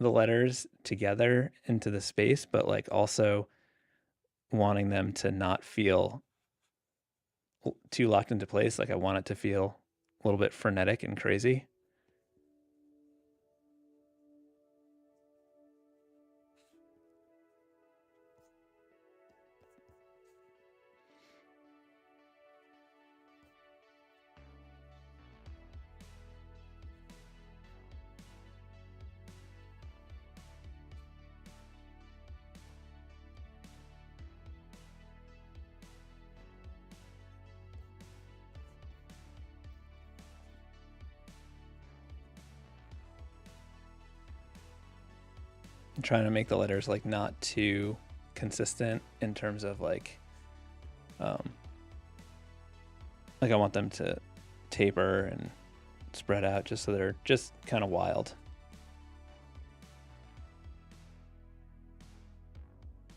the letters together into the space, but like also wanting them to not feel too locked into place. Like I want it to feel a little bit frenetic and crazy. I'm trying to make the letters like not too consistent in terms of like I want them to taper and spread out just so they're just kind of wild.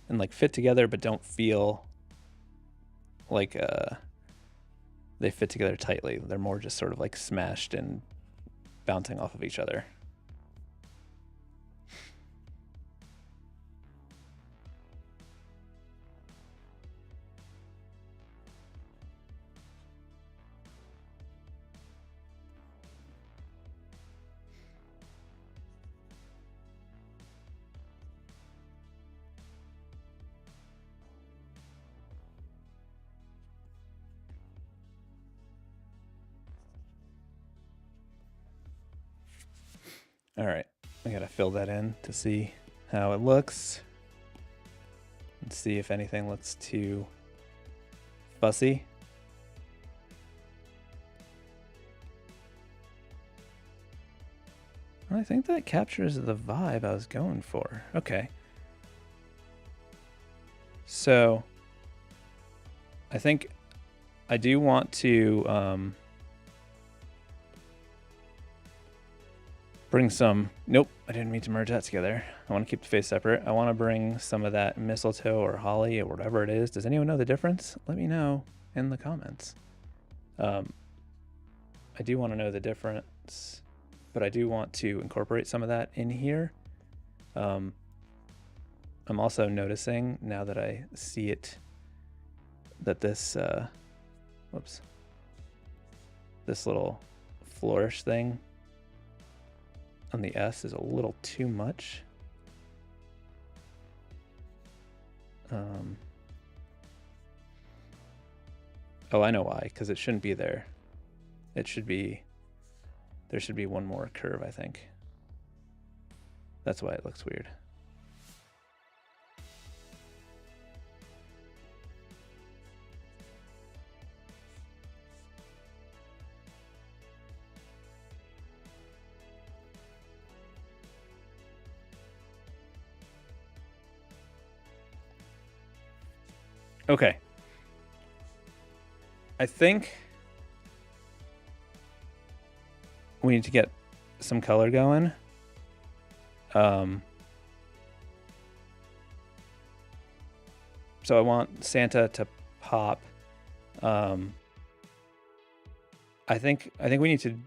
And like fit together but don't feel like they fit together tightly. They're more just sort of like smashed and bouncing off of each other. All right, I gotta fill that in to see how it looks and see if anything looks too fussy. I think that captures the vibe I was going for. Okay. So I think I do want to bring some, nope, I didn't mean to merge that together. I want to keep the face separate. I want to bring some of that mistletoe or holly or whatever it is. Does anyone know the difference? Let me know in the comments. I do want to know the difference, but I do want to incorporate some of that in here. I'm also noticing now that I see it that this, this little flourish thing on the S is a little too much. Oh, I know why, because it shouldn't be there. It should be, there should be one more curve, I think. That's why it looks weird. Okay. I think we need to get some color going. So I want Santa to pop. I think we need to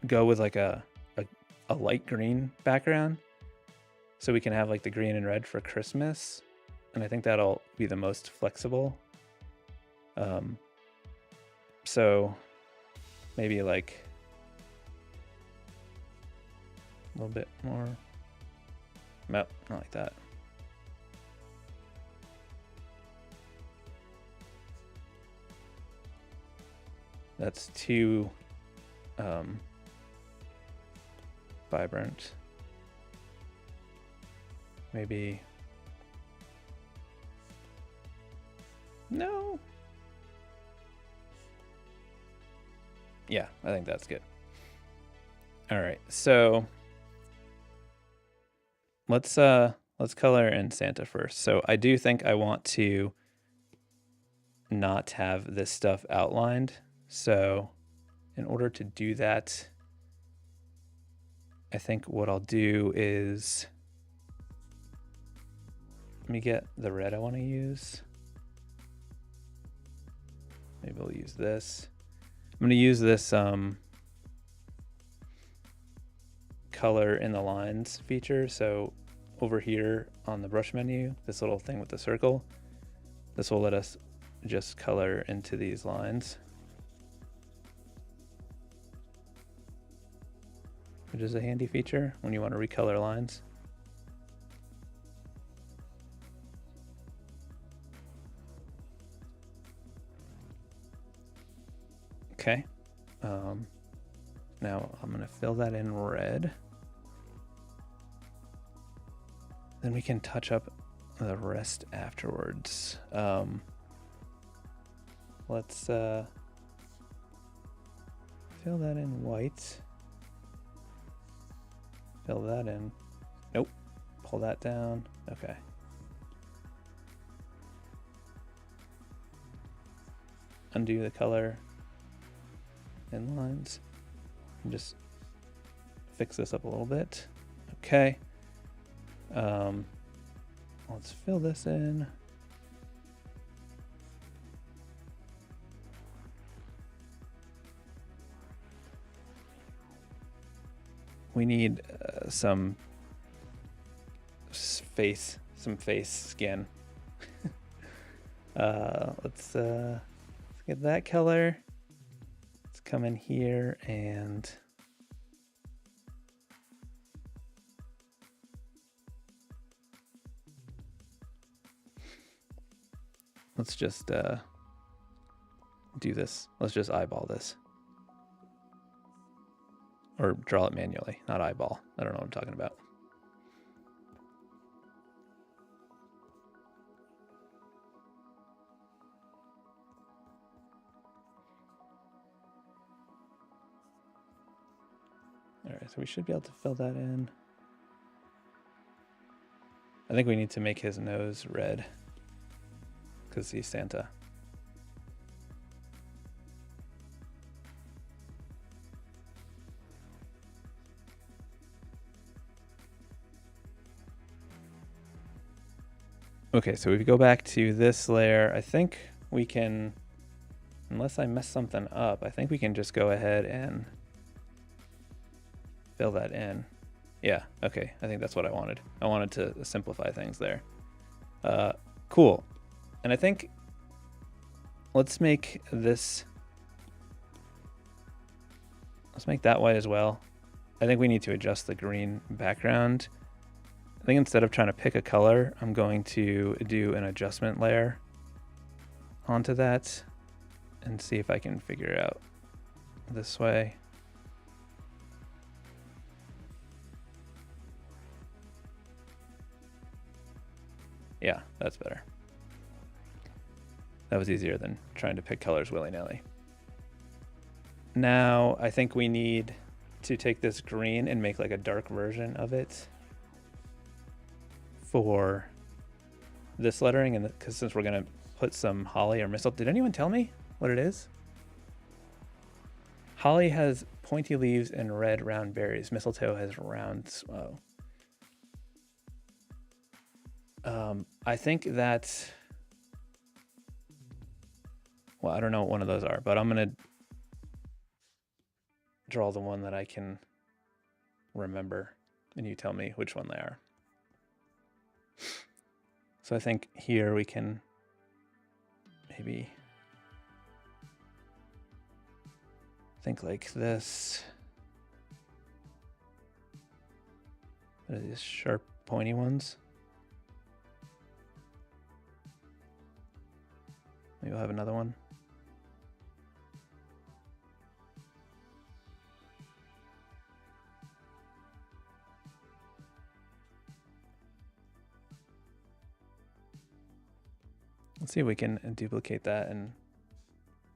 go with like a light green background, so we can have like the green and red for Christmas, and I think that'll be the most flexible. So maybe like a little bit more. Nope, not like that. That's too vibrant. Maybe. No. Yeah, I think that's good. All right, so let's color in Santa first. So I do think I want to not have this stuff outlined. So in order to do that, I think what I'll do is, let me get the red I want to use. Maybe I'll use this. I'm going to use this color in the lines feature. So over here on the brush menu, this little thing with the circle, this will let us just color into these lines, which is a handy feature when you want to recolor lines. Okay. Now I'm going to fill that in red. Then we can touch up the rest afterwards. Let's fill that in white. Fill that in. Nope. Pull that down. Okay. Undo the color in lines. And just fix this up a little bit. Okay. Let's fill this in. We need some face skin. Let's get that color. Let's come in here and let's just do this. Let's just eyeball this. Or draw it manually, not eyeball. I don't know what I'm talking about. All right, so we should be able to fill that in. I think we need to make his nose red because he's Santa. Okay, so if we go back to this layer, I think we can, unless I mess something up, I think we can just go ahead and fill that in. Yeah, okay, I think that's what I wanted. I wanted to simplify things there. Cool. And I think, let's make this, let's make that white as well. I think we need to adjust the green background I think instead of trying to pick a color, I'm going to do an adjustment layer onto that and see if I can figure it out this way. Yeah, that's better. That was easier than trying to pick colors willy-nilly. Now I think we need to take this green and make like a dark version of it for this lettering, and because since we're gonna put some holly or mistletoe, did anyone tell me what it is? Holly has pointy leaves and red round berries. Mistletoe has round. I think that. Well, I don't know what one of those are, but I'm gonna draw the one that I can remember, and you tell me which one they are. So I think here we can maybe think like this. What are these sharp, pointy ones? Maybe we'll have another one. Let's see if we can duplicate that and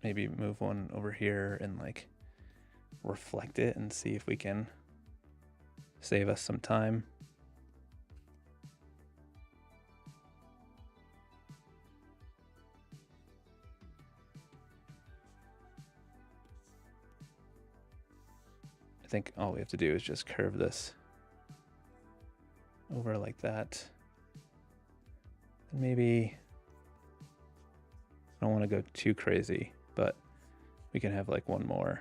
maybe move one over here and like reflect it and see if we can save us some time. I think all we have to do is just curve this over like that. And maybe I don't want to go too crazy, but we can have like one more.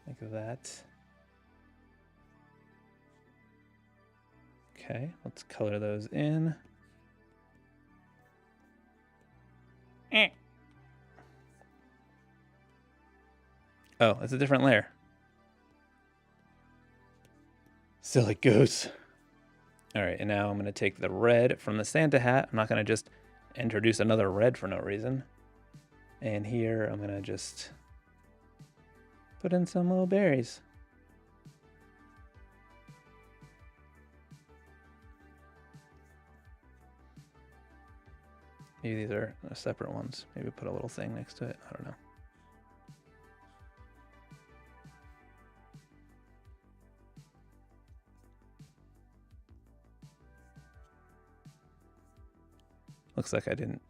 Like that. Okay, let's color those in. Oh, it's a different layer. Silly goose. All right, and now I'm gonna take the red from the Santa hat. I'm not gonna just introduce another red for no reason. And here I'm gonna just put in some little berries. Maybe these are separate ones. Maybe put a little thing next to it. I don't know. Looks like I didn't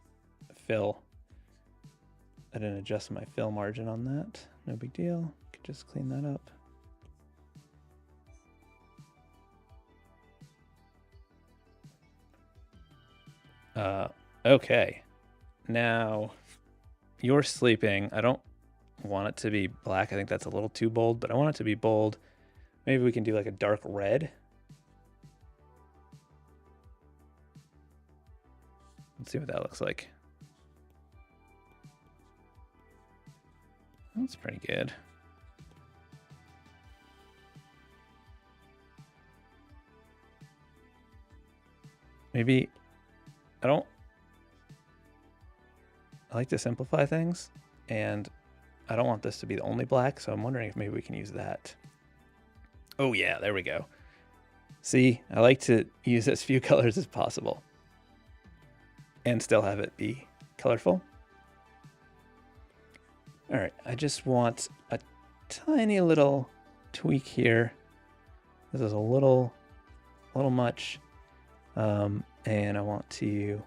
adjust my fill margin on that. No big deal. Could just clean that up. Okay. Now you're sleeping. I don't want it to be black. I think that's a little too bold, but I want it to be bold. Maybe we can do like a dark red. Let's see what that looks like. That's pretty good. Maybe I like to simplify things, and I don't want this to be the only black, so I'm wondering if maybe we can use that. Oh yeah, there we go. See, I like to use as few colors as possible and still have it be colorful. All right, I just want a tiny little tweak here. This is a little much. And I want to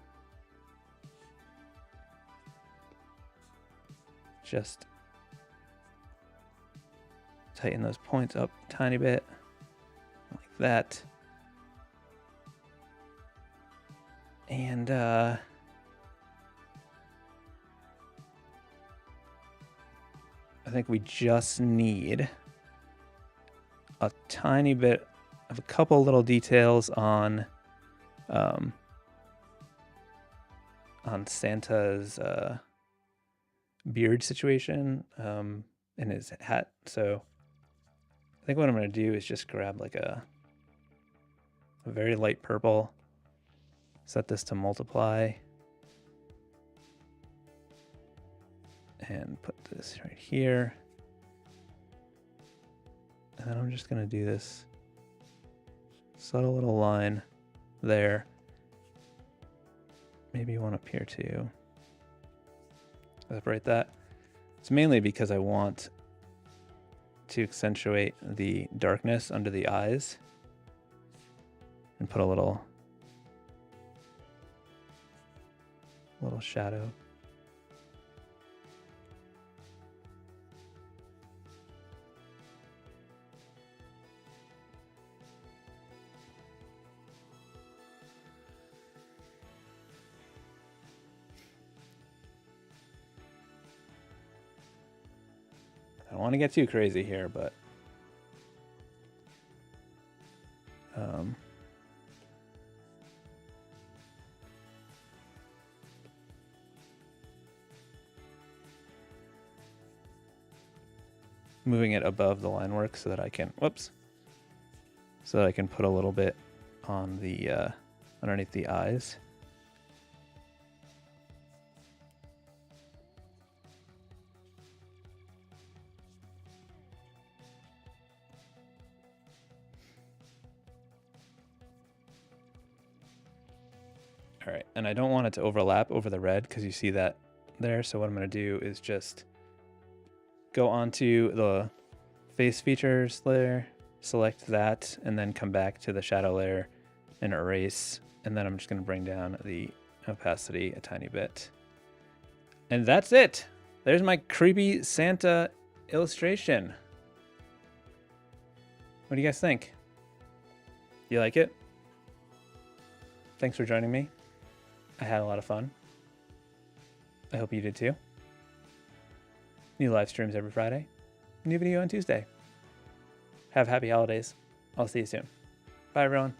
just tighten those points up a tiny bit, like that. And I think we just need a tiny bit of a couple little details on Santa's beard situation. in his hat. So I think what I'm going to do is just grab like a very light purple, set this to multiply, and put this right here. And then I'm just going to do this subtle little line there. Maybe one up here too. Separate that. It's mainly because I want to accentuate the darkness under the eyes and put a little shadow. I don't want to get too crazy here, but moving it above the line work so that I can, so that I can put a little bit on the underneath the eyes. All right, and I don't want it to overlap over the red because you see that there. So what I'm going to do is just go onto the face features layer, select that, and then come back to the shadow layer and erase. And then I'm just going to bring down the opacity a tiny bit. And that's it. There's my creepy Santa illustration. What do you guys think? You like it? Thanks for joining me. I had a lot of fun. I hope you did too. New live streams every Friday. New video on Tuesday. Have happy holidays. I'll see you soon. Bye, everyone.